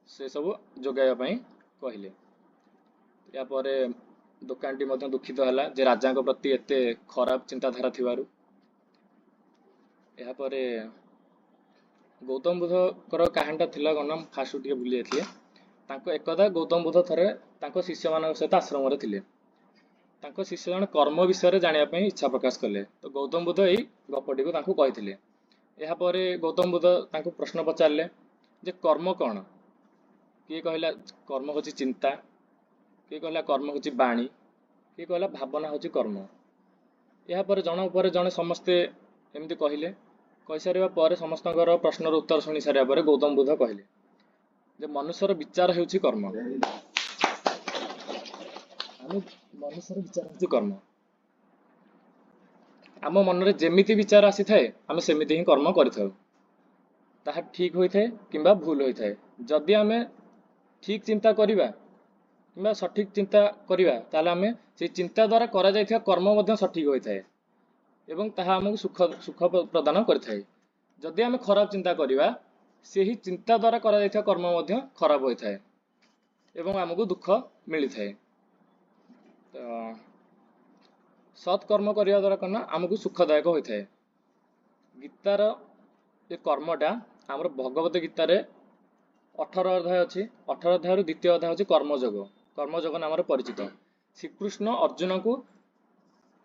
ସେସବୁ ଯୋଗାଇବା ପାଇଁ କହିଲେ। ଏହାପରେ ଦୋକାନଟି ମଧ୍ୟ ଦୁଃଖିତ ହେଲା ଯେ ରାଜାଙ୍କ ପ୍ରତି ଏତେ ଖରାପ ଚିନ୍ତାଧାରା ଥିବାରୁ। ଏହାପରେ ଗୌତମ ବୁଦ୍ଧଙ୍କର କାହାଣୀଟା ଥିଲା କ'ଣ ନା, ଫାଷ୍ଟ ଟିକେ ଭୁଲି ଯାଇଥିଲେ। ତାଙ୍କ ଏକଦା ଗୌତମ ବୁଦ୍ଧ ଥରେ ତାଙ୍କ ଶିଷ୍ୟମାନଙ୍କ ସହିତ ଆଶ୍ରମରେ ଥିଲେ। ତାଙ୍କ ଶିଷ୍ୟ ଜଣେ କର୍ମ ବିଷୟରେ ଜାଣିବା ପାଇଁ ଇଚ୍ଛା ପ୍ରକାଶ କଲେ, ତ ଗୌତମ ବୁଦ୍ଧ ଏଇ ଗପଟିକୁ ତାଙ୍କୁ କହିଥିଲେ। ଏହାପରେ ଗୌତମ ବୁଦ୍ଧ ତାଙ୍କୁ ପ୍ରଶ୍ନ ପଚାରିଲେ ଯେ କର୍ମ କ'ଣ। କିଏ କହିଲା କର୍ମ ହେଉଛି ଚିନ୍ତା, କିଏ କହିଲା କର୍ମ ହେଉଛି ବାଣୀ, କିଏ କହିଲା ଭାବନା ହେଉଛି କର୍ମ। ଏହାପରେ ଜଣଙ୍କ ପରେ ଜଣେ ସମସ୍ତେ ଏମିତି କହିଲେ। କହିସାରିବା ପରେ ସମସ୍ତଙ୍କର ପ୍ରଶ୍ନର ଉତ୍ତର ଶୁଣି ସାରିବା ପରେ ଗୌତମ ବୁଦ୍ଧ କହିଲେ ଯେ ମନୁଷ୍ୟର ବିଚାର ହେଉଛି କର୍ମ। ମନୁଷ୍ୟର ବିଚାର ହେଉଛି କର୍ମ। आम मनरे जेमिति विचार आसी थाए आमे सेमिति ही कर्म करिथाउ ताहा ठीक होइथाए किंबा भूल होइथाए जदि आमे ठीक चिंता करिबा किंबा सठिक चिंता करिबा ताले आमे से चिंता द्वारा करा जाइथिया कर्म मध्य सठिक होइथाए एवं ताहा हमकु सुख सुख प्रदान करिथाए जदि आमे खराब चिंता करिबा सेही चिंता द्वारा करा जाइथिया कर्म मध्य खराब होइथाए एवं हमकु दुख मिलिथाए तो सत् कर्म करिया द्वारा कना हमकु सुखदायक होइथाए गीतार ये कर्मटा आमर भगवत गीतार 18 अध्याय अच्छी 18 अध्याय द्वितीय अध्याय हूँ कर्मयोग नाम परिचित श्रीकृष्ण अर्जुन को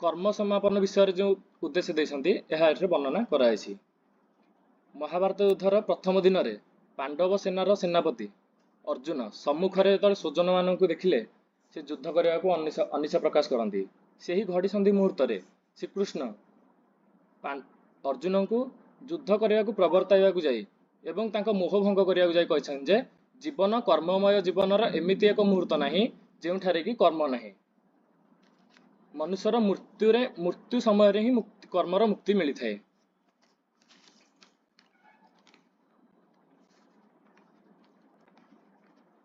कर्म समापन विषय जो उद्देश्य देते वर्णना कराई महाभारत युद्धर प्रथम दिन में पांडव सेनार सेनापति अर्जुन सम्मुखें जो स्वजन मान देखिले से युद्ध करने को अनिच्छा प्रकाश करती से ही घड़ी संधि मुहूर्त श्रीकृष्ण अर्जुन को युद्ध करने को प्रवर्ताइवा जाई एवं तांको मोह भंग करने जाई कहछन जे जीवन कर्ममय जीवनर एमिति एक मुहूर्त नहीं जोठारे कि कर्म नहीं मनुष्यर मृत्यु समय ही कर्मर मुक्ति मिली थाए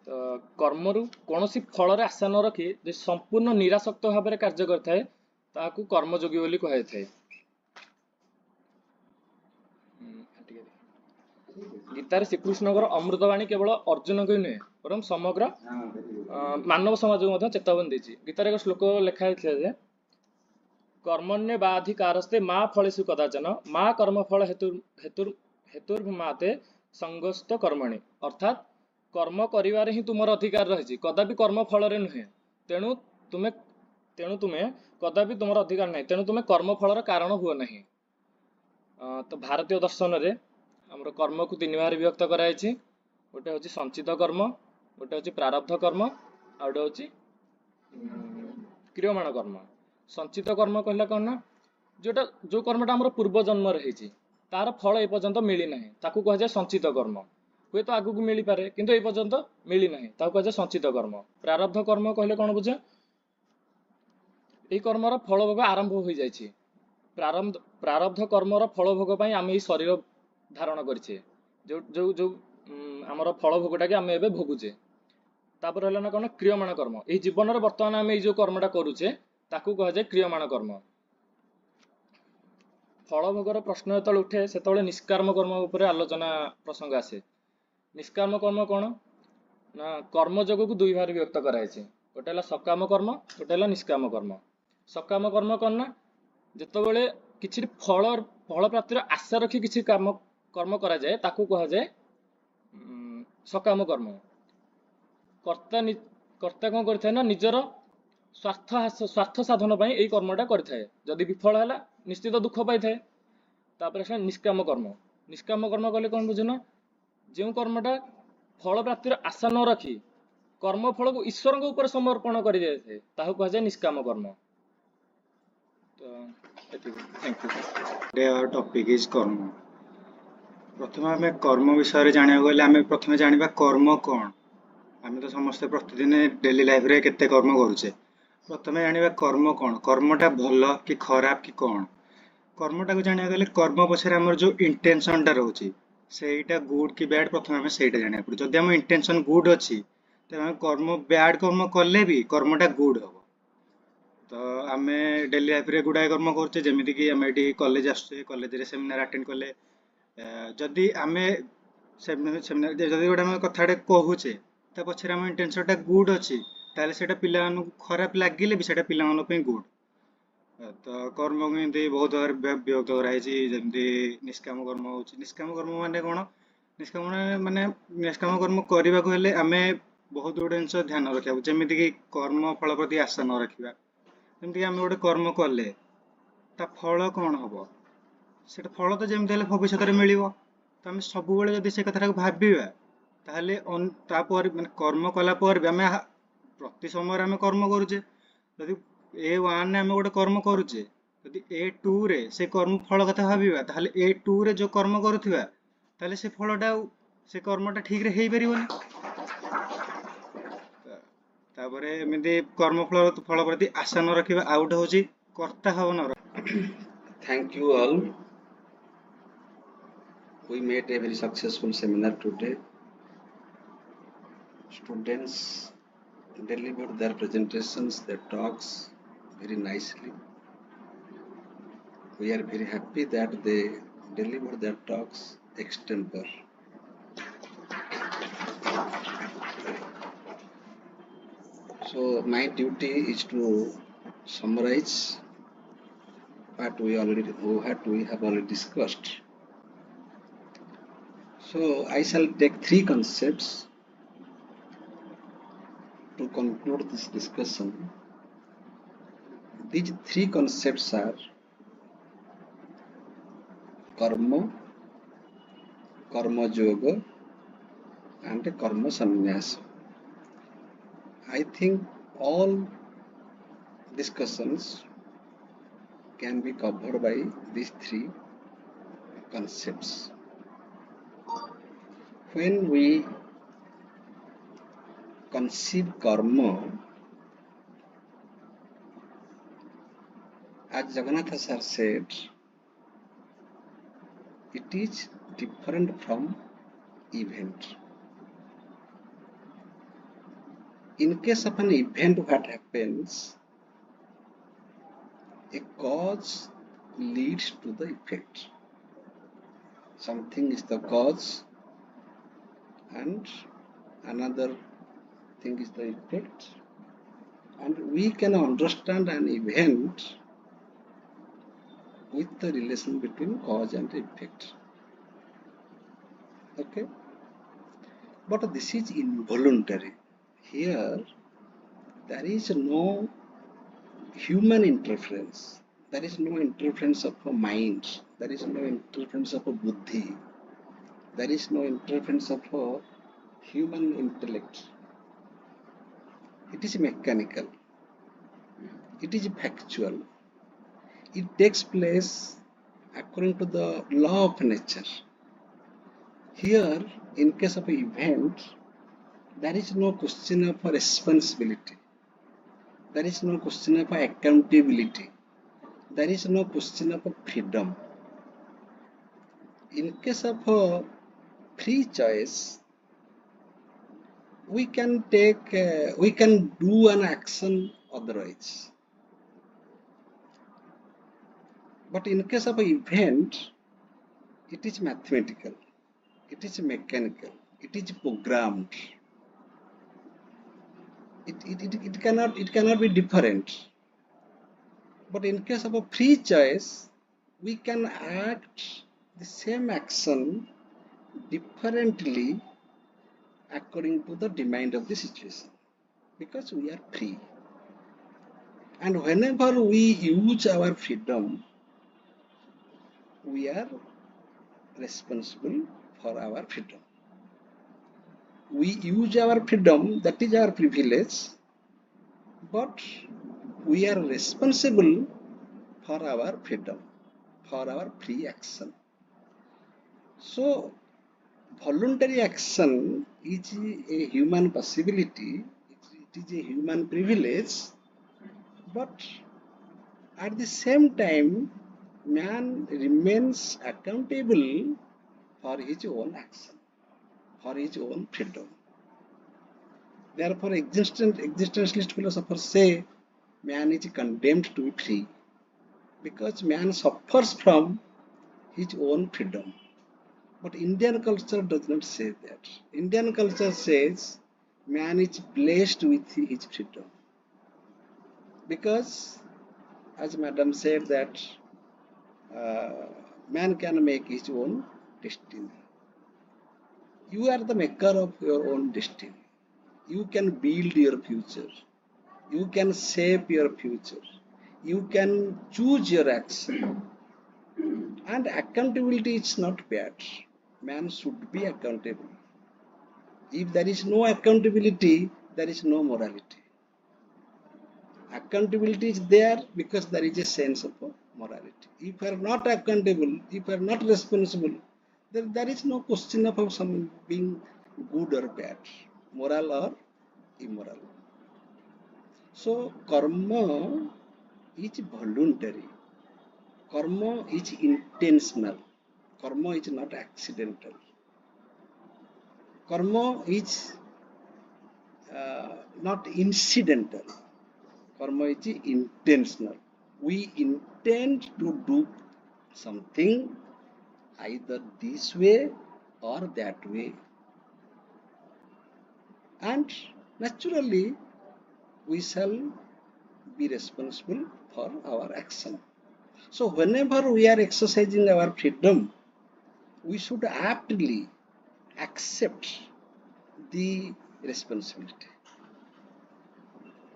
तो कर्मरु कौन फल आशा न रखी जे संपूर्ण निरासक्त भाव में कार्य करथाए ताकू कर्मयोगी बोली कहा थाए गीतार श्रीकृष्ण अमृतवाणी केवल अर्जुन को ही नुहे बर समग्र मानव समाज को चेतावनी देती गीतार एक श्लोक लिखाई जे कर्मण्य बाधिकारस्ते माँ फलेषु कदाचन माँ कर्मफल हेतुर्माते संगस्त कर्मणि अर्थात कर्म करिवार ही तुमर अधिकार रही कदापि कर्म फल नुहे तेणु तुम्हें कदापि तुमर अधिकार नहीं तेणु तुम्हें कर्म फलर कारण हुआ नहीं तो भारतीय दर्शन में आमर कर्म को 3 भाग विभक्त कराई गोटे हूँ संचित कर्म गोटे हूँ प्रारब्ध कर्म आउटे हूँ क्रियमाण कर्म संचित कर्म कहला कौन ना जोटा जो कर्मटा आमर पूर्व जन्म रही तार फल ए पर्यंत मिली ना ताकू कह जाए संचित कर्म हुए तो आगू मिली पारे किंतु ए पर्यंत मिली ना ताकू कह जाए संचित कर्म प्रारब्ध कर्म कहले कौन बुझे यही कर्मर फल भोग आरंभ हो जाइए प्रारब्ध कर्मर फल भोग पाई आम शरीर धारण करें जो जो जो आमर फल भोगटा कि आम ए भोगुचे तापर है ना कौन क्रियमाण कर्म यही जीवन में बर्तमान आम जो कर्मटा करुचे ताकू कह जाए क्रियमाण कर्म फल भोगर प्रश्न जो उठे से निष्काम कर्म उपर आलोचना प्रसंग आसे निष्काम कर्म कौन ना कर्मयोग को 2 भाग विभक्त कराई गोटे है सकाम कर्म गोटे है निष्काम कर्म सकाम कर्म कौन ना जितेबाला किसी फल फल प्राप्तिर आशा रखी किसी काम कर्म करा जाए ताकू कह जाए सकाम कर्म कर्ता कौन करता ना निजर स्वार्थ साधन पर यही कर्मटा करें जदि विफल है निश्चित दुख पाई थाए तापर निष्काम कर्म कले कौन बुझुना जो कर्मटा फल प्राप्तिर आशा न रखी कर्म फल को ईश्वर के ऊपर समर्पण कर कह जाए निष्काम कर्म तो थैंक यू टॉपिक इज कर्म प्रथम आम कर्म विषय जाना गले आम प्रथम जाना कर्म कौन आम तो समस्ते प्रतिदिन डेली लाइफ रे केते कर्म करुचे प्रथम जाना कर्म कौन कर्मटा भल कि खराब कि कौन कर्मटा को जाना गले कर्म पछरे आमर जो इंटेंशनटा रोचे सेटा गुड कि बैड प्रथम आम सेटा जाना पड़े जदि आम इंटेंशन गुड अच्छी तेज आम कर्म बैड कर्म कले भी कर्मटा गुड हम तो आम डेली लाइफ रे गुड़ाए कर्म करुचे जमीती कि आम ये कॉलेज आसुचे कॉलेज रे सेमिनार अटेंड कले जदि आम सेमिनार जदि गोटे आम कथाटे कहूचे ता पछरे आम इंटेंशनटा गुड अच्छी ताले सेटा पिला खराब लगिले भी सेटा पिला गुड तो कर्म को एमती बहुत विभक्त कराई जमी निष्काम कर्म हो निष्काम कर्म माने कौन निष्काम कर्म करने को हेले आम बहुत गुड जिन ध्यान रखा जमीती कि कर्म फल प्रति आशा न रखा जमीक आम गोटे कर्म कले ता फल कौन हम से फल तो जमी भविष्य में मिल तो आम सब जब से कथा भावा ताहले माने कर्म कला भी आम प्रति समय आम कर्म करुचे जदि A1 आम गोटे कर्म करुचे जदि A2 रे से कर्म फल कथा भावा ताहले A2 रे जो कर्म करुवा ताहले से फलटा से कर्मटा ठीक रे पारिबनी कर्म फल प्रति आशा न रखा आउ गोटे हूँ कर्ता भाव न Thank you all. We made a very successful seminar today. Students delivered their presentations, their talks very nicely. We are very happy that they delivered their talks extempore. So my duty is to summarize what we have already discussed. So I shall take three concepts to conclude this discussion. These three concepts are karma, karma yoga, and karma sannyasa. I think all discussions can be covered by these three concepts. When we conceive karma, as Jagannatha sir said, it is different from event. In case of an event, what happens? A cause leads to the effect. Something is the cause and another thing is the effect, and we can understand an event with the relation between cause and effect. Okay, but this is involuntary. Here there is no human interference, there is no interference of a mind, there is no interference of a buddhi, there is no interference of a human intellect. It is mechanical, it is factual, it takes place according to the law of nature. Here, in case of an event, there is no question of responsibility, there is no question of accountability, there is no question of freedom. In case of a free choice, we can do an action otherwise. But in case of an event, it is mathematical, it is mechanical, it is programmed. It cannot be different. But in case of a free choice, we can act the same action differently according to the demand of the situation, because we are free. And whenever we use our freedom, we are responsible for our freedom. We use our freedom, that is our privilege, but we are responsible for our freedom, for our free action. So voluntary action is a human possibility, it is a human privilege, but at the same time, man remains accountable for his own action, for his own freedom. Therefore, existentialist philosophers say man is condemned to be free, because man suffers from his own freedom. But Indian culture does not say that. Indian culture says man is blessed with his freedom, because, as Madam said, that man can make his own destiny. You are the maker of your own destiny. You can build your future. You can shape your future. You can choose your action. And accountability is not bad. Man should be accountable. If there is no accountability, there is no morality. Accountability is there because there is a sense of morality. If you are not accountable, if you are not responsible, then there is no question of someone being good or bad, moral or immoral. So karma is voluntary. Karma is intentional. Karma is not accidental. Karma is not incidental. Karma is intentional. We intend to do something either this way or that way, and naturally we shall be responsible for our action. So whenever we are exercising our freedom, we should aptly accept the responsibility.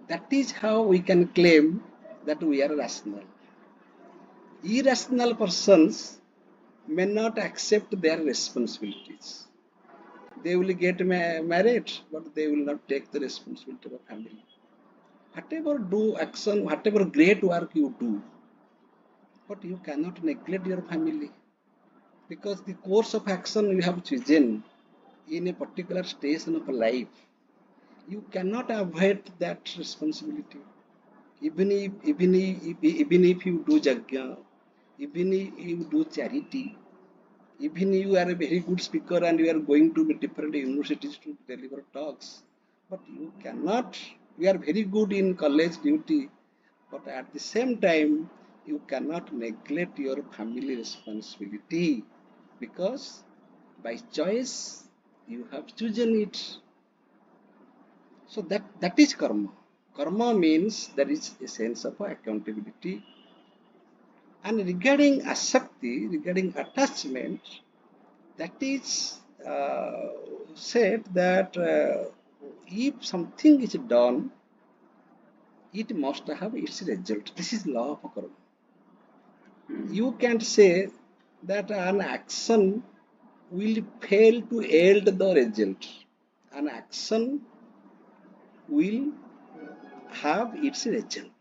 That is how we can claim that we are rational. Irrational persons may not accept their responsibilities. They will get married, but they will not take the responsibility of a family. Whatever do action, whatever great work you do, but you cannot neglect your family, because the course of action you have chosen in a particular station of life, you cannot avoid that responsibility. Even if you do jagya, even if you do charity, even you are a very good speaker and you are going to different universities to deliver talks, but you cannot. You are very good in college duty, but at the same time you cannot neglect your family responsibility, because by choice you have chosen it. So that is karma. Karma means there is a sense of accountability. And regarding asakti, regarding attachment, that is said that if something is done, it must have its result. This is law of karma. You can't say that an action will fail to yield the result. An action will have its result.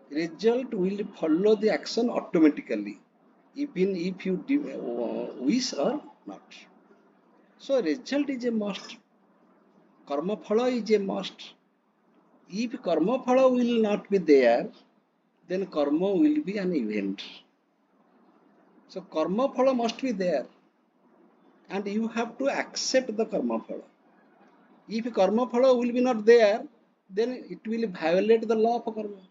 Result will follow the action automatically, even if you wish or not. So result is a must. Karma phala is a must. If karma phala will not be there, then karma will be an event. So karma phala must be there, and you have to accept the karma phala. If karma phala will be not there, then it will violate the law of karma,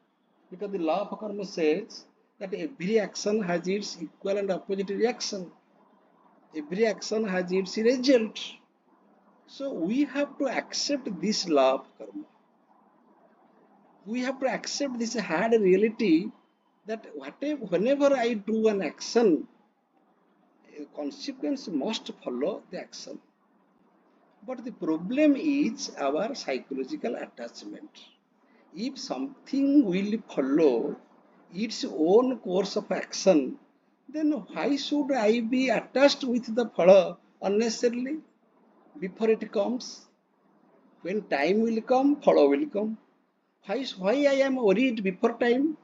because the law of karma says that every action has its equal and opposite reaction. Every action has its result. So we have to accept this law of karma. We have to accept this hard reality that whenever I do an action, a consequence must follow the action. But the problem is our psychological attachment. If something will follow its own course of action, then why should I be attached with the phala unnecessarily before it comes? When time will come, phala will come. Why I am worried before time?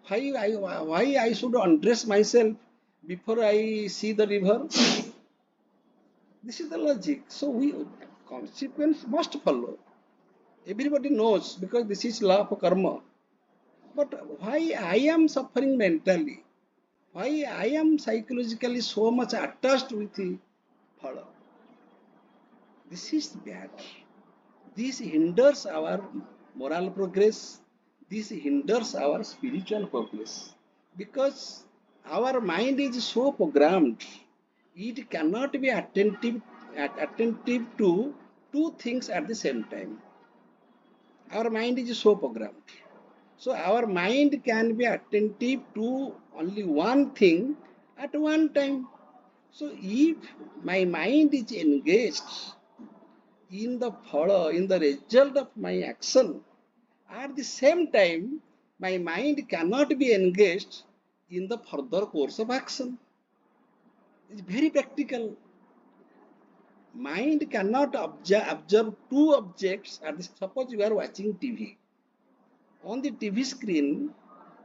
Why I should undress myself before I see the river? This is the logic. So consequence must follow. Everybody knows, because this is law of karma. But why I am suffering mentally? Why I am psychologically so much attached with the phala? This is bad. This hinders our moral progress. This hinders our spiritual progress, because our mind is so programmed, it cannot be attentive to two things at the same time. Our mind is so programmed. So our mind can be attentive to only one thing at one time. So if my mind is engaged in the phala, in the result of my action, at the same time my mind cannot be engaged in the further course of action. It's very practical. Mind cannot observe two objects at the, suppose you are watching TV. On the TV screen,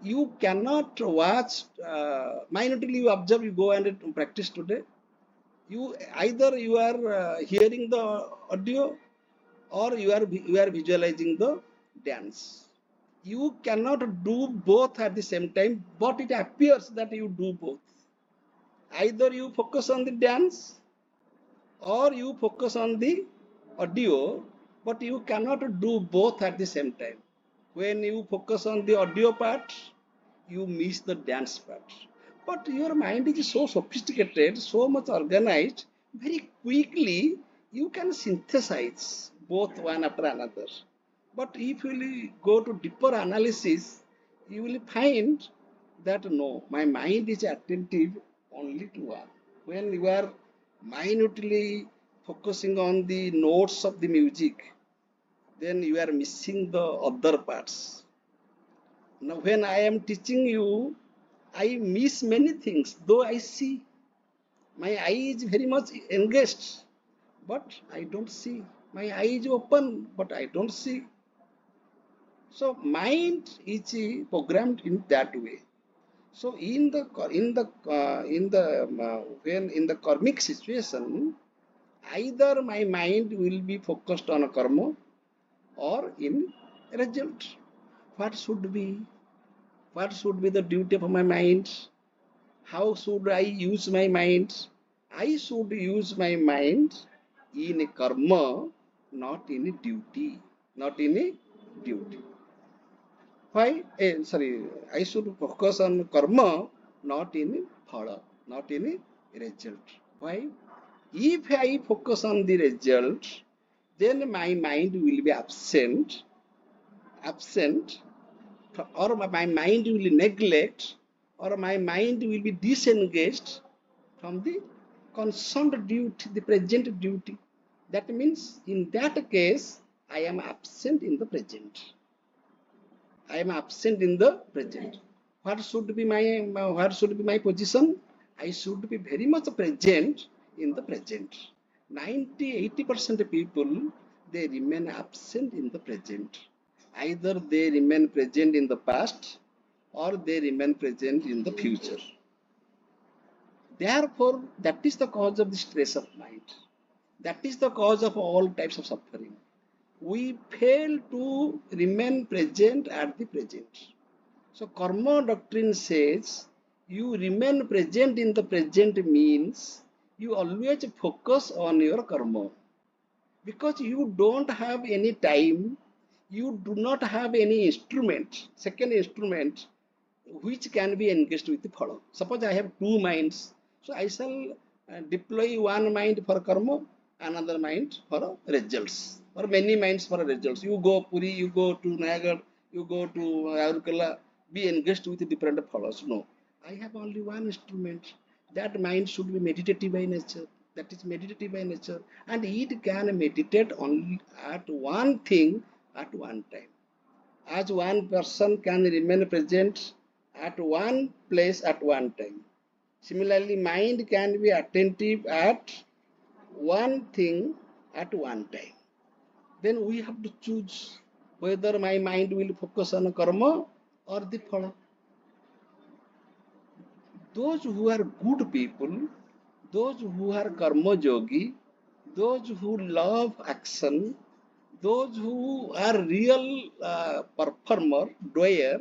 you cannot watch minutely you observe, you go and practice today. You either you are hearing the audio, or you are visualizing the dance. You cannot do both at the same time, but it appears that you do both. Either you focus on the dance or you focus on the audio, but you cannot do both at the same time. When you focus on the audio part, you miss the dance part. But your mind is so sophisticated, so much organized, very quickly you can synthesize both one after another. But if you will go to deeper analysis, you will find that no, my mind is attentive only to one. When you are minutely focusing on the notes of the music, then you are missing the other parts. Now, when I am teaching you, I miss many things, though I see. My eye is very much engaged, but I don't see. My eye is open, but I don't see. So, mind is programmed in that way. So, when in the karmic situation, either my mind will be focused on a karma or in result. What should be? What should be the duty of my mind? How should I use my mind? I should use my mind in a karma, not in a duty. Not in a duty. Why? Sorry, I should focus on karma, not in phala, not in a result. Why? If I focus on the result, then my mind will be absent, or my mind will neglect, or my mind will be disengaged from the concerned duty, the present duty. That means in that case, I am absent in the present. I am absent in the present. What should be my position? I should be very much present in the present. 90-80% people, they remain absent in the present. Either they remain present in the past or they remain present in the future. Therefore, that is the cause of the stress of mind. That is the cause of all types of suffering. We fail to remain present at the present. So, karma doctrine says you remain present in the present means you always focus on your karma. Because you don't have any time, you do not have any instrument, second instrument, which can be engaged with the phala. Suppose I have two minds, so I shall deploy one mind for karma, another mind for results, or many minds for results. You go Puri, you go to Nayagarh, you go to Aurukala, be engaged with different phalas. No, I have only one instrument. That mind should be meditative by nature. That is meditative by nature, and it can meditate only at one thing at one time. As one person can remain present at one place at one time. Similarly, mind can be attentive at one thing at one time. Then we have to choose whether my mind will focus on karma or the phala. Those who are good people, those who are karma yogi, those who love action, those who are real performer, doer,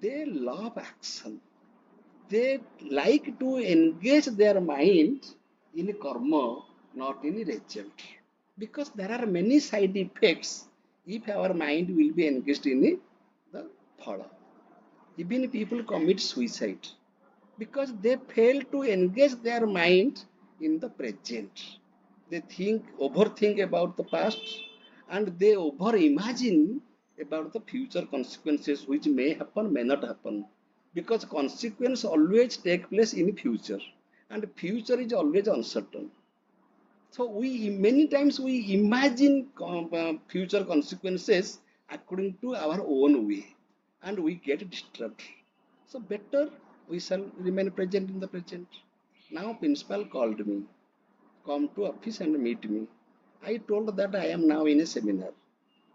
they love action. They like to engage their mind in karma, not in result. Because there are many side effects if our mind will be engaged in the phala. Even people commit suicide because they fail to engage their mind in the present. They overthink about the past, and they over imagine about the future consequences which may happen, may not happen. Because consequence always take place in future, and future is always uncertain. So we many times we imagine future consequences according to our own way, and we get disturbed. So better we shall remain present in the present. Now principal called me, come to office and meet me. I told that I am now in a seminar,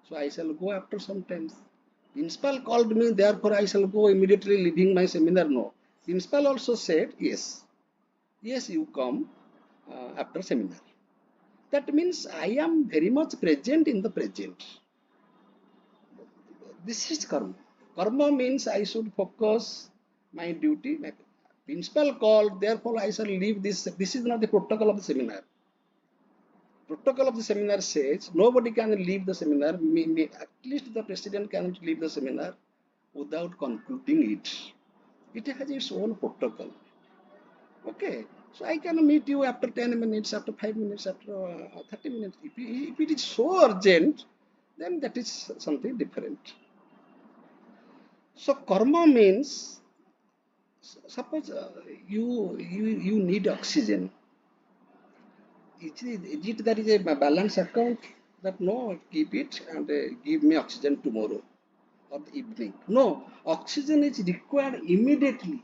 so I shall go after some time. Principal called me, therefore I shall go immediately leaving my seminar. No. Principal also said, yes, yes, you come after seminar. That means I am very much present in the present. This is karma. Karma means I should focus my duty. My principal called, therefore I shall leave this. This is not the protocol of the seminar. Protocol of the seminar says nobody can leave the seminar. At least the president cannot leave the seminar without concluding it. It has its own protocol. Okay. So I can meet you after 10 minutes, after 5 minutes, after 30 minutes. If it is so urgent, then that is something different. So karma means, suppose you need oxygen. Is it that is a balance account that no, keep it and give me oxygen tomorrow or the evening? No, oxygen is required immediately.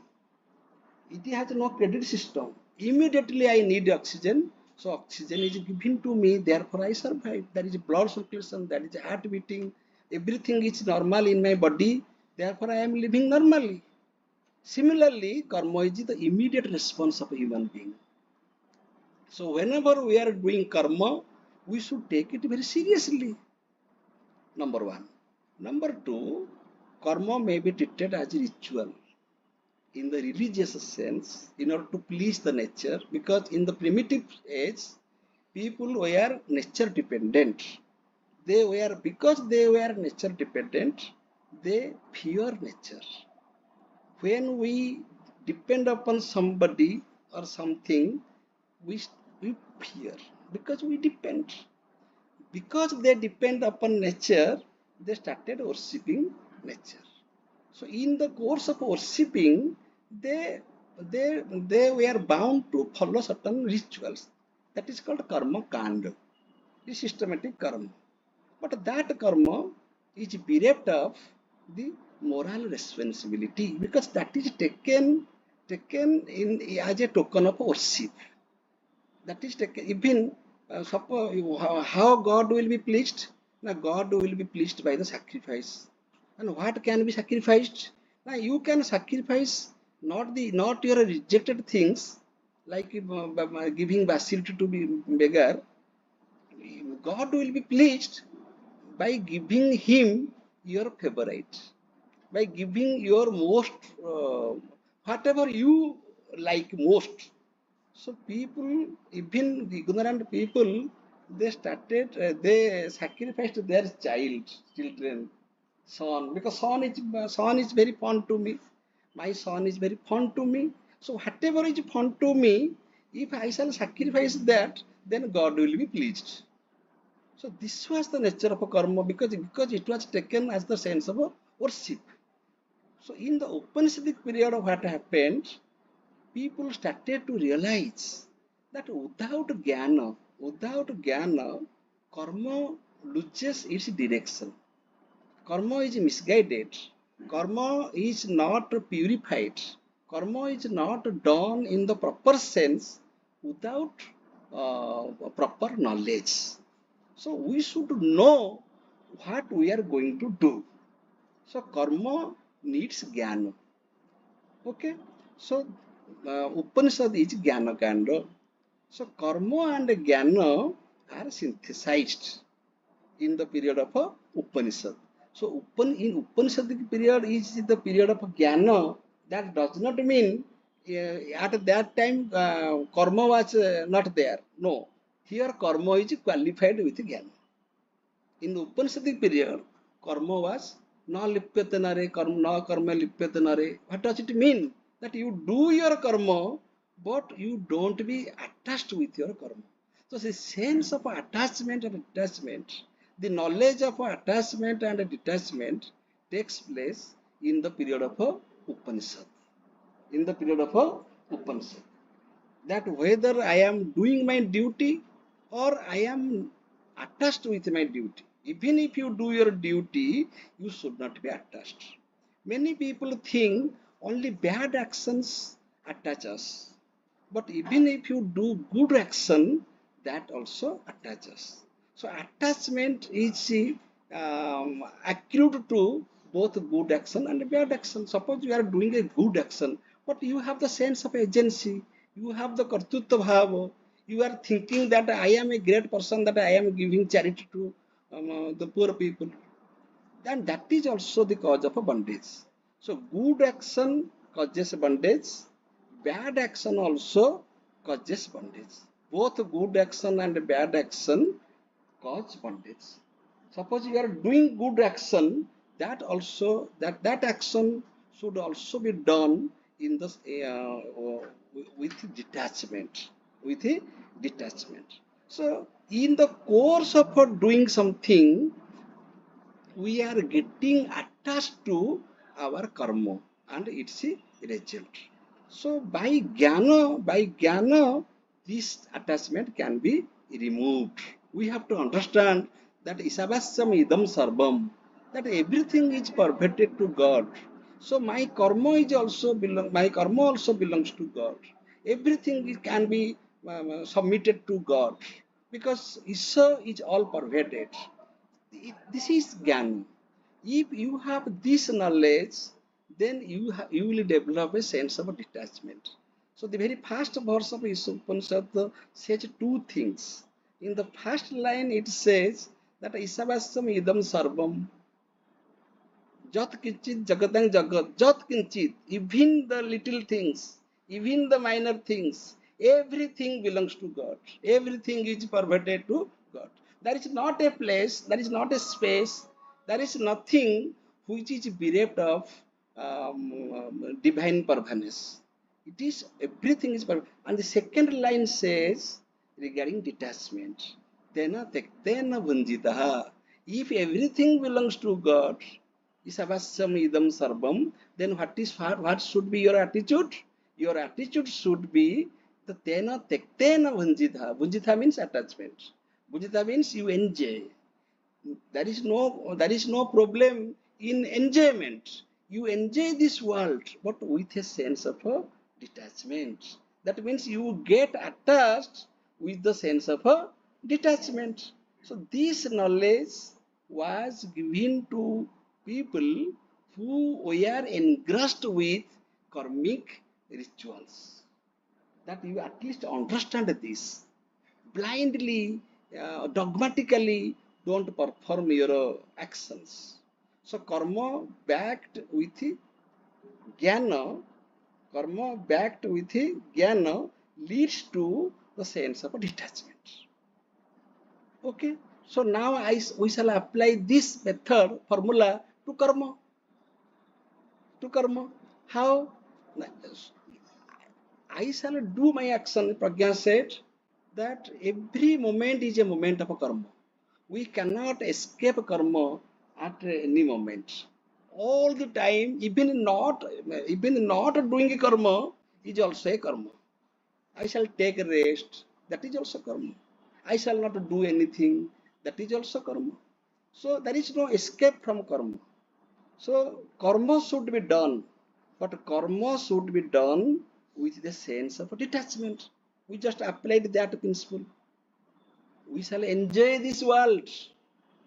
It has no credit system. Immediately I need oxygen. So oxygen is given to me, therefore I survive. There is blood circulation, there is heart beating, everything is normal in my body, therefore I am living normally. Similarly, karma is the immediate response of a human being. So whenever we are doing karma, we should take it very seriously. Number one. Number two, karma may be treated as a ritual in the religious sense in order to please the nature, because in the primitive age, people were nature dependent. Because they were nature dependent, they fear nature. When we depend upon somebody or something, we fear because we depend. Because they depend upon nature, they started worshipping nature. So in the course of worshipping, they were bound to follow certain rituals. That is called karma kanda, the systematic karma. But that karma is bereft of the moral responsibility, because that is taken in as a token of worship. That is taken even suppose how God will be pleased. Now God will be pleased by the sacrifice. And what can be sacrificed? Now you can sacrifice not your rejected things, like giving basil to be beggar. God will be pleased by giving him your favorite, by giving your most whatever you like most. So people, even the ignorant people, they sacrificed their children, son, because son is very fond to me. My son is very fond to me. So whatever is fond to me, if I shall sacrifice that, then God will be pleased. So this was the nature of a karma, because it was taken as the sense of a worship. So in the Upanishadic period of what happened, people started to realize that without jnana, karma loses its direction. Karma is misguided. Karma is not purified. Karma is not done in the proper sense without proper knowledge. So we should know what we are going to do. So karma needs jnana. Okay. So Upanishad is jnana kanda. So karma and jnana are synthesized in the period of a Upanishad. So in Upanishadic period is the period of jnana. That does not mean at that time karma was not there. No. Here karma is qualified with jnana. In the Upanishadic period, karma was na lipyate nare, na karma lipyate nare. What does it mean? That you do your karma, but you don't be attached with your karma. So the sense of attachment and detachment, the knowledge of attachment and detachment takes place in the period of a Upanishad. In the period of a Upanishad. That whether I am doing my duty or I am attached with my duty. Even if you do your duty, you should not be attached. Many people think only bad actions attach us. But even if you do good action, that also attaches. So attachment is accrued to both good action and bad action. Suppose you are doing a good action, but you have the sense of agency, you have the kartutva bhava, you are thinking that I am a great person, that I am giving charity to the poor people. then that is also the cause of a bondage. So good action causes bondage, bad action also causes bondage. Both good action and bad action cause bondage. Suppose you are doing good action, that action should also be done in the with detachment, with a detachment. So in the course of doing something, we are getting attached to our karma and its result. So by jnana, this attachment can be removed. We have to understand that isavasyam idam sarvam, that everything is perverted to God. So my karma also belongs to God. Everything can be submitted to God because Isa is all perverted. This is Gyan. If you have this knowledge, then you will develop a sense of detachment. So the very first verse of Upanishad says two things. In the first line it says that Isavasyam idam sarvam jat kinchit jagatang jagat, jat kinchit, even the little things, even the minor things, everything belongs to God. Everything is perverted to God. There is not a place, there is not a space, there is nothing which is bereft of divine purpose. It is everything is perfect. And the second line says regarding detachment. Tena tektena vanjitaha. If everything belongs to God, isavasyam idam sarvam, then what should be your attitude? Your attitude should be the tena tektena vanjitha. Vanjitha means attachment. Vanjitha means you enjoy. There is no problem in enjoyment. You enjoy this world but with a sense of a detachment. That means you get attached with the sense of a detachment. So this knowledge was given to people who were engrossed with karmic rituals, that you at least understand this. Blindly, dogmatically don't perform your actions. So jnana, karma backed with jnana leads to the sense of detachment. Okay, so now we shall apply this method formula to karma. How? I shall do my action. Pragya said that every moment is a moment of a karma. We cannot escape karma at any moment. All the time, even not doing a karma is also a karma. I shall take a rest, that is also karma. I shall not do anything, that is also karma. So there is no escape from karma. So karma should be done, but karma should be done with the sense of detachment. We just applied that principle. We shall enjoy this world,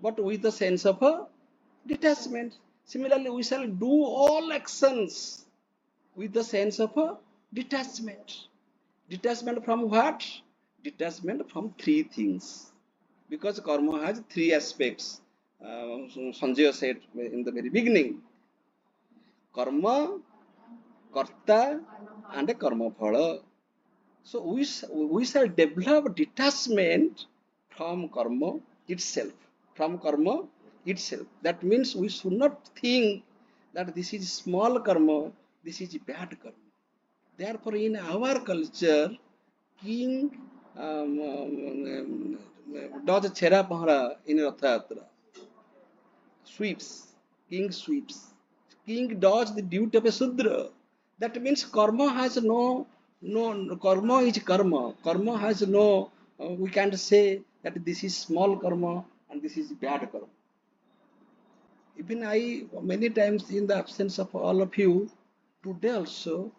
but with the sense of detachment. Similarly, we shall do all actions with the sense of detachment. Detachment from what? Detachment from three things. Because karma has three aspects. Sanjay said in the very beginning, karma, karta, and a karma phala. So we shall develop detachment from karma itself. From karma itself. That means we should not think that this is small karma, this is bad karma. Therefore, in our culture, king does chera pahara in Rathayatra. Sweeps. King sweeps. King does the duty of a Sudra. That means karma has no karma is karma. Karma has no, we can't say that this is small karma and this is bad karma. Even I, many times in the absence of all of you, today also,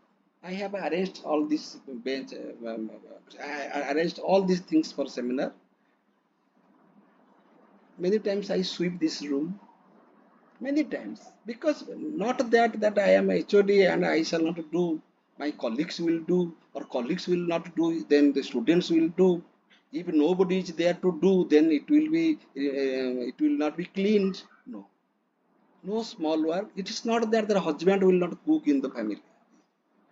I have arranged all this bench, I arranged all these things for seminar. Many times I sweep this room, many times, because not that I am HOD and I shall not do, my colleagues will do, or colleagues will not do, then the students will do. If nobody is there to do, then it will not be cleaned. No. No small work. It is not that the husband will not cook in the family.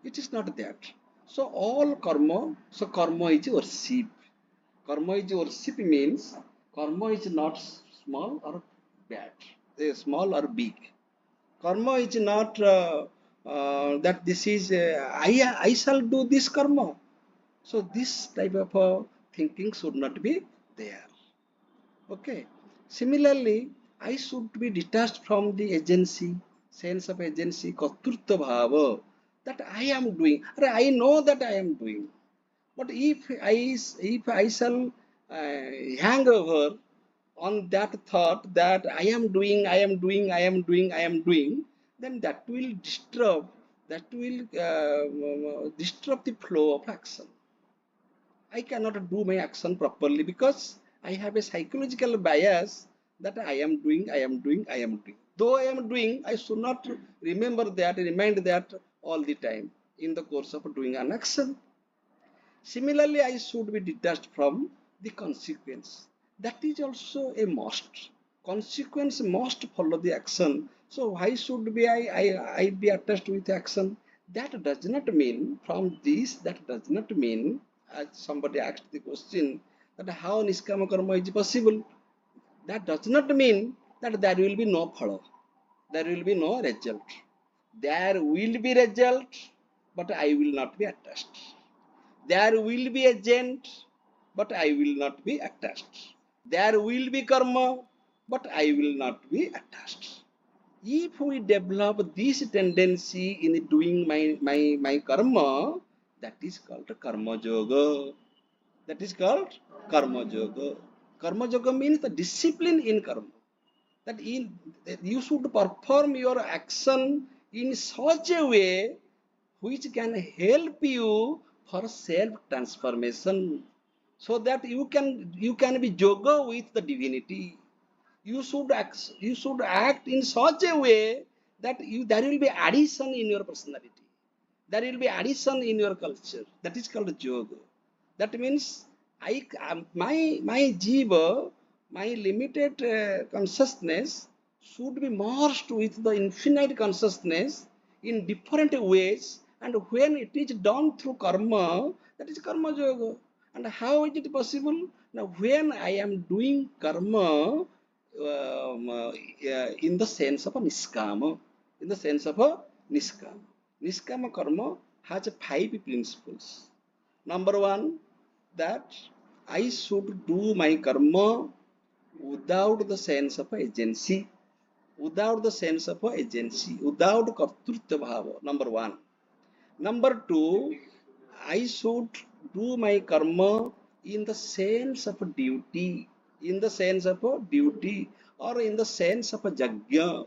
It is not that. So all karma, so karma is worship. Karma is worship means karma is not small or bad, small or big. Karma is not that this is I shall do this karma. So this type of thinking should not be there. Okay. Similarly, I should be detached from the agency, sense of agency, katrutva bhava, that I am doing. I know that I am doing. But if I shall hang over on that thought that I am doing, then that will disturb the flow of action. I cannot do my action properly because I have a psychological bias that I am doing, I am doing, I am doing. Though I am doing, I should not remind that all the time in the course of doing an action. Similarly, I should be detached from the consequence. That is also a must. Consequence must follow the action. So why should be I be attached with action? That does not mean from this, that does not mean, as somebody asked the question, that how niskama karma is possible. That does not mean that there will be no phala. There will be no result. There will be result, but I will not be attached. There will be agent, but I will not be attached. There will be karma, but I will not be attached. If we develop this tendency in doing my karma, that is called karma yoga. That is called karma yoga. Karma yoga means the discipline in karma. That you should perform your action in such a way which can help you for self transformation, so that you can be yoga with the divinity. You should act in such a way that there will be addition in your personality, there will be addition in your culture. That is called yoga. That means my jiva, my limited consciousness should be merged with the infinite consciousness in different ways, and when it is done through karma, that is karma yoga. And how is it possible? Now when I am doing karma in the sense of a niskama, in the sense of a niskama. Niskama karma has 5 principles. Number one, that I should do my karma without the sense of agency, without the sense of agency, without kartrutva bhava. Number one. Number two, I should do my karma in the sense of duty, in the sense of duty, or in the sense of a jagya.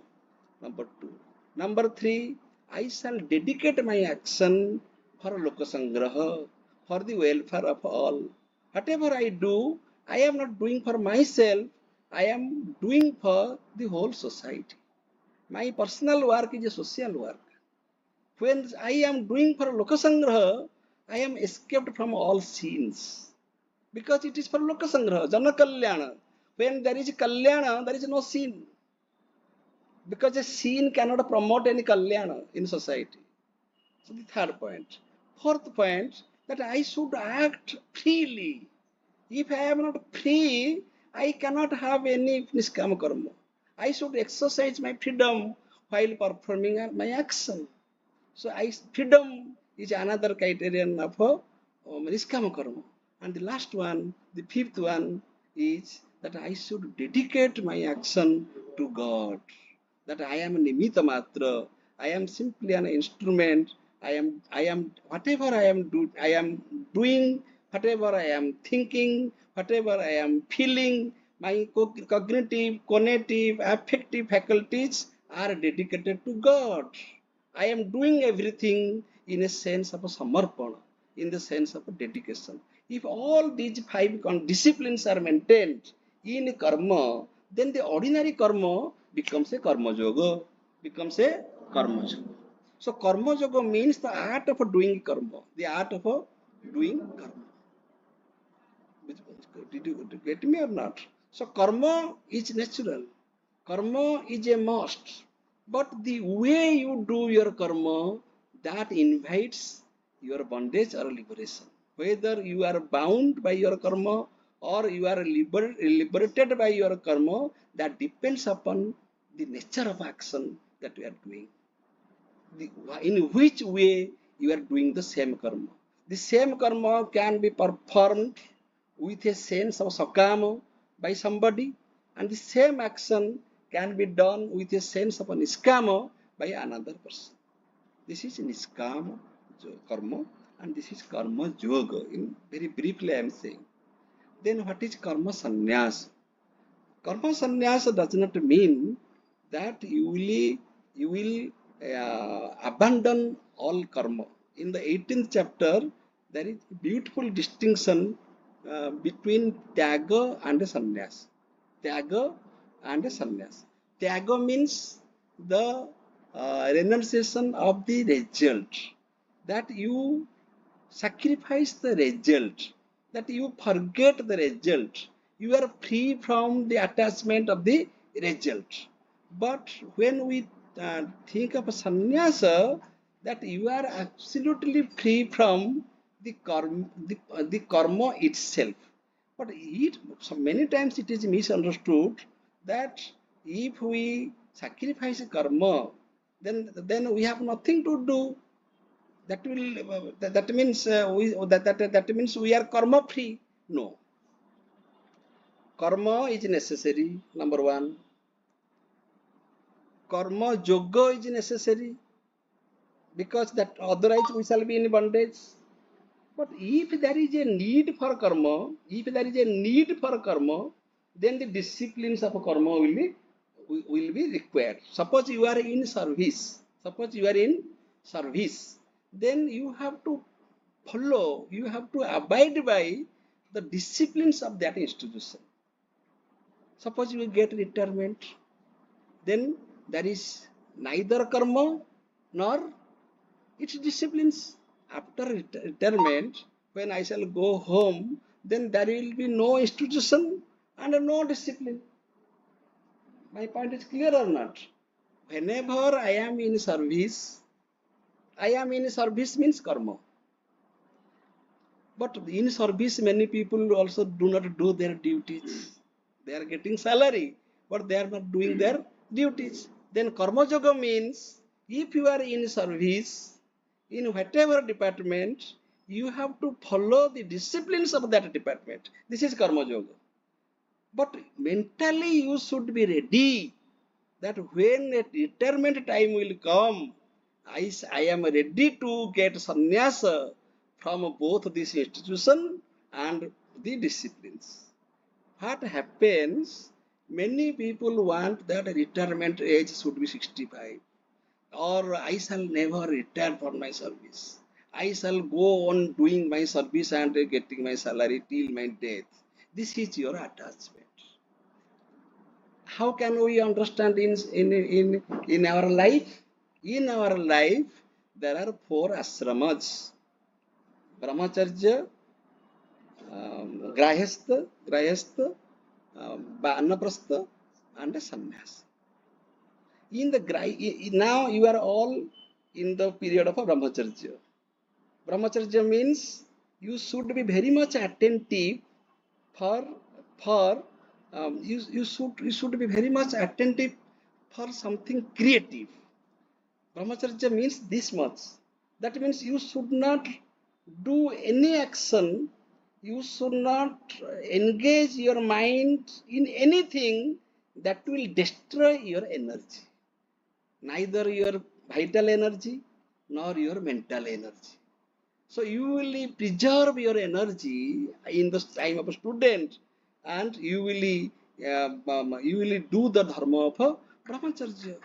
Number two. Number three, I shall dedicate my action for lokasangraha, for the welfare of all. Whatever I do, I am not doing for myself, I am doing for the whole society. My personal work is a social work. When I am doing for lokasangraha, I am escaped from all sins. Because it is for lokasangraha, jana kalyana. When there is kalyana, there is no sin. Because a sin cannot promote any kalyana in society. So the third point. Fourth point, that I should act freely. If I am not free, I cannot have any niskama karma. I should exercise my freedom while performing my action. So freedom is another criterion of niskama karma. And the last one, the fifth one, is that I should dedicate my action to God. That I am nimitta matra. I am simply an instrument. Whatever I am doing, whatever I am thinking, whatever I am feeling, my cognitive, cognitive, affective faculties are dedicated to God. I am doing everything in a sense of a samarpana, in the sense of a dedication. If all these 5 disciplines are maintained in karma, then the ordinary karma becomes a karma yoga, becomes a karma yoga. So karma yoga means the art of doing karma, the art of doing karma. Did you get me or not? So karma is natural. Karma is a must. But the way you do your karma, that invites your bondage or liberation. Whether you are bound by your karma or you are liberated by your karma, that depends upon the nature of action that you are doing. In which way you are doing the same karma. The same karma can be performed with a sense of sakama by somebody, and the same action can be done with a sense of niskama by another person. This is niskama karma, and this is karma yoga. In very briefly, I am saying. Then what is karma sannyas? Karma sannyas does not mean that you will abandon all karma. In the 18th chapter, there is beautiful distinction between tyaga and sannyas. Tyaga and sannyas. Tyaga means the renunciation of the result, that you sacrifice the result, that you forget the result. You are free from the attachment of the result. But when we think of sannyasa, that you are absolutely free from the karma itself. But so many times it is misunderstood that if we sacrifice karma, then we have nothing to do. That means that means we are karma free. No, karma is necessary. Number one, karma yoga is necessary, because that otherwise we shall be in bondage. But if there is a need for karma, then the disciplines of karma will be required. Suppose you are in service. Then you have to follow, you have to abide by the disciplines of that institution. Suppose you get retirement, then there is neither karma nor its disciplines. After retirement, when I shall go home, then there will be no institution and no discipline. My point is clear or not? Whenever I am in service means karma. But in service, many people also do not do their duties. They are getting salary, but they are not doing their duties. Then karma yoga means, if you are in service, in whatever department, you have to follow the disciplines of that department. This is karma yoga. But mentally you should be ready that when a retirement time will come, I am ready to get sannyasa from both this institution and the disciplines. What happens? Many people want that retirement age should be 65, or I shall never retire for my service. I shall go on doing my service and getting my salary till my death. This is your attachment. How can we understand in our life? In our life, there are 4 ashramas: brahmacharya, grahastha, vanaprastha, and sannyas. Now you are all in the period of a brahmacharya. Brahmacharya means you should be very much attentive for you should be very much attentive for something creative. Brahmacharya means this much. That means you should not do any action, you should not engage your mind in anything that will destroy your energy, neither your vital energy nor your mental energy. So you will preserve your energy in the time of a student, and you will do the dharma of a brahmacharya.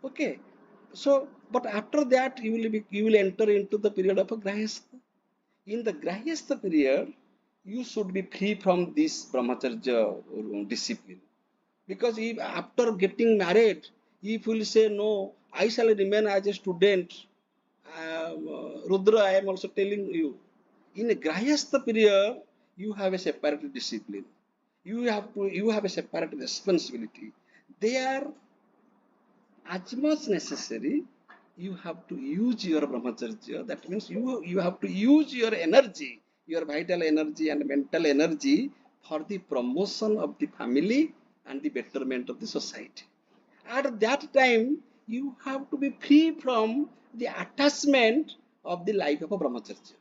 Okay. So, but after that you will enter into the period of a grahastha. In the grahastha period, you should be free from this brahmacharya discipline. Because if after getting married, if you will say no, I shall remain as a student, Rudra, I am also telling you, in a grahastha period, you have a separate discipline. You have a separate responsibility. There, as much necessary, you have to use your brahmacharya. That means you have to use your energy, your vital energy and mental energy for the promotion of the family and the betterment of the society. At that time, you have to be free from the attachment of the life of a brahmacharya.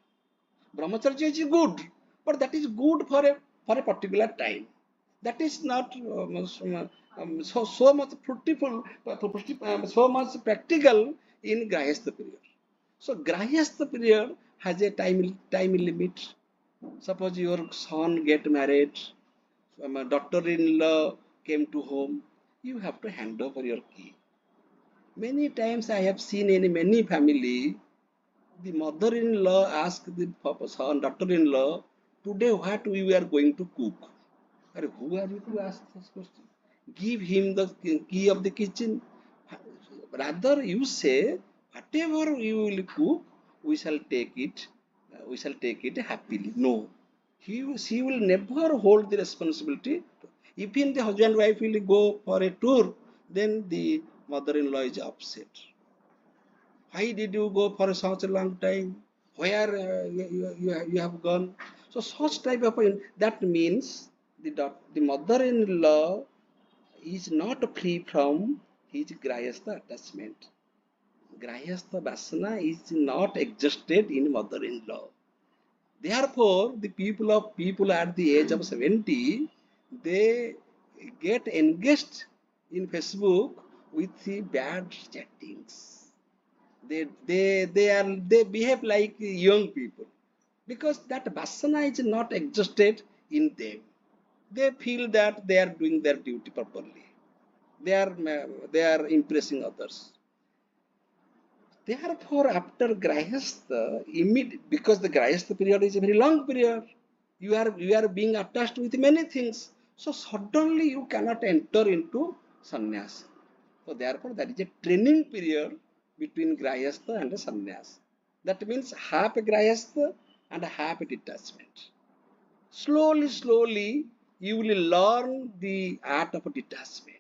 Brahmacharya is good, but that is good for a particular time. That is not so much fruitful, so much practical in Grahastha period. So Grahastha period has a time limit. Suppose your son get married, a daughter-in-law came to home, you have to hand over your key. Many times I have seen in many family, the mother-in-law asked the son, daughter-in-law, today what we are going to cook? Who are you to ask this question? Give him the key of the kitchen. Rather, you say, whatever you will cook, we shall take it. We shall take it happily. No, she will never hold the responsibility. Even the husband and wife will go for a tour, then the mother-in-law is upset. Why did you go for such a long time? Where you have gone? So such type of that means the mother-in-law is not free from his grahastha attachment. Grahastha vasana is not exhausted in mother-in-law. Therefore, the people at the age of 70, they get engaged in Facebook with the bad chattings. They behave like young people because that vasana is not exhausted in them. They feel that they are doing their duty properly. They are impressing others. Therefore, after Grahastha, because the Grahastha period is a very long period, you are being attached with many things. So suddenly you cannot enter into sannyas. So therefore, that is a training period between Grahastha and sannyas. That means half Grahastha and half detachment. Slowly, you will learn the art of detachment.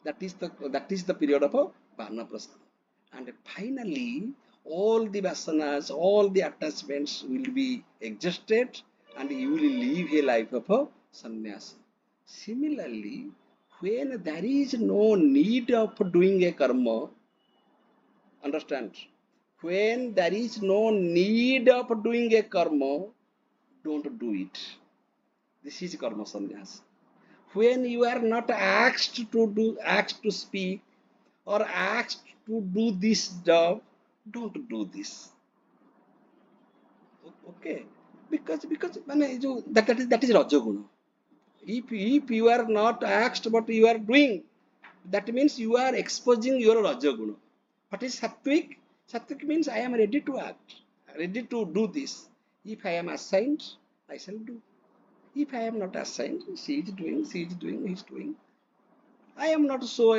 That is the period of Vanaprastha. And finally, all the vasanas, all the attachments will be exhausted and you will live a life of a sannyasa. Similarly, when there is no need of doing a karma, understand? When there is no need of doing a karma, don't do it. This is karma sannyasa. When you are not asked to speak, or asked to do this job, don't do this. Okay, because that is rajaguna. If you are not asked but you are doing, that means you are exposing your rajaguna. What is sattvic? Sattvic means I am ready to act, ready to do this. If I am assigned, I shall do. If I am not assigned, she is doing, he is doing. I am not so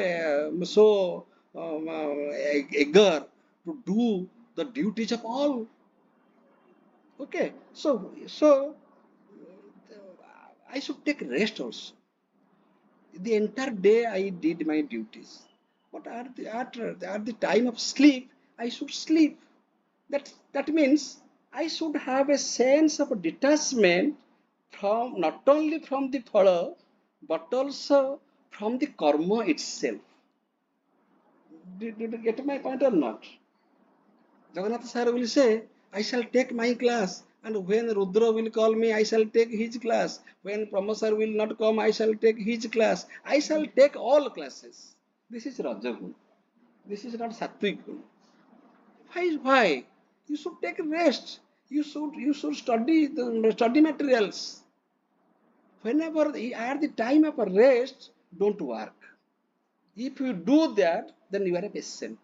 eager to do the duties of all. Okay, so I should take rest also. The entire day I did my duties, but at the time of sleep I should sleep. That means I should have a sense of detachment from not only from the phala but also from the karma itself. Did you get my point or not? Jagannath sir will say, I shall take my class, and when Rudra will call me, I shall take his class. When Brahma sir will not come, I shall take his class. I shall take all classes. This is Rajagun. This is not Sattvic. Why? You should take rest. You should study the study materials. Whenever at the time of a rest, don't work. If you do that, then you are a patient.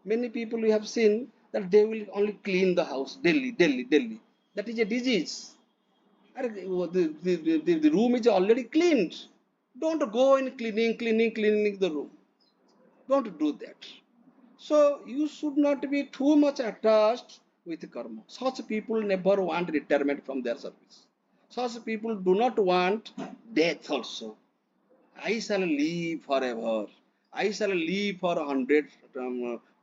Many people we have seen that they will only clean the house daily. That is a disease. The room is already cleaned. Don't go in cleaning the room. Don't do that. So you should not be too much attached with karma. Such people never want retirement from their service. Such people do not want death also. I shall live forever. I shall live for 100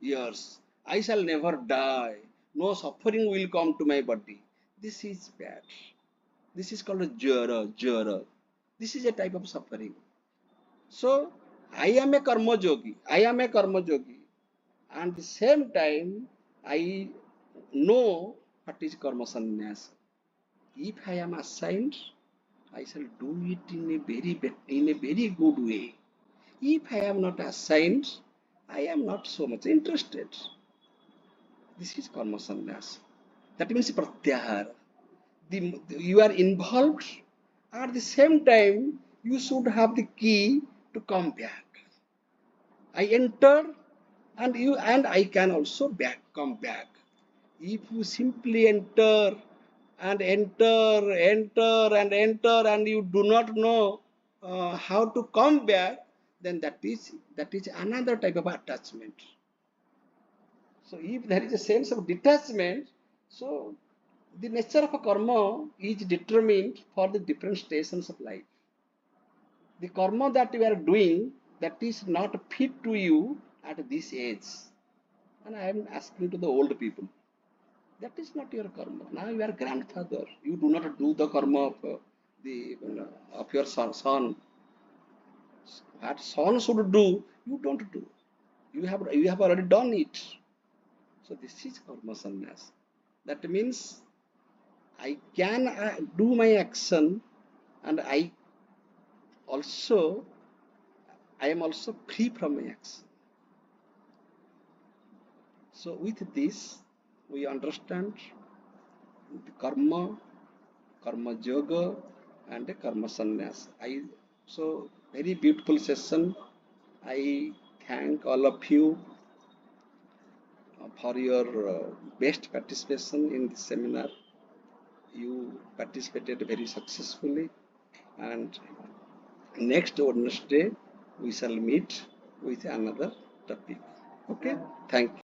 years. I shall never die. No suffering will come to my body. This is bad. This is called a jara. This is a type of suffering. So I am a karma yogi. I am a karma yogi. And at the same time, I know what is karma sannyas. If I am assigned, I shall do it in a very good way. If I am not assigned, I am not so much interested. This is karma sannyas. That means pratyahara. You are involved. At the same time, you should have the key to come back. I enter, and I can also come back. If you simply enter and and you do not know how to come back, then that is another type of attachment. So if there is a sense of detachment, so the nature of a karma is determined for the different stations of life. The karma that you are doing, that is not fit to you at this age. And I am asking to the old people, that is not your karma. Now you are grandfather. You do not do the karma of of your son. What son should do, you don't do. You have already done it. So this is karma sannyas. That means I can do my action, and also I am also free from my action. So with this, we understand the karma yoga, and the karma sannyas. So very beautiful session. I thank all of you for your best participation in this seminar. You participated very successfully, and next Wednesday we shall meet with another topic. Okay, thank you.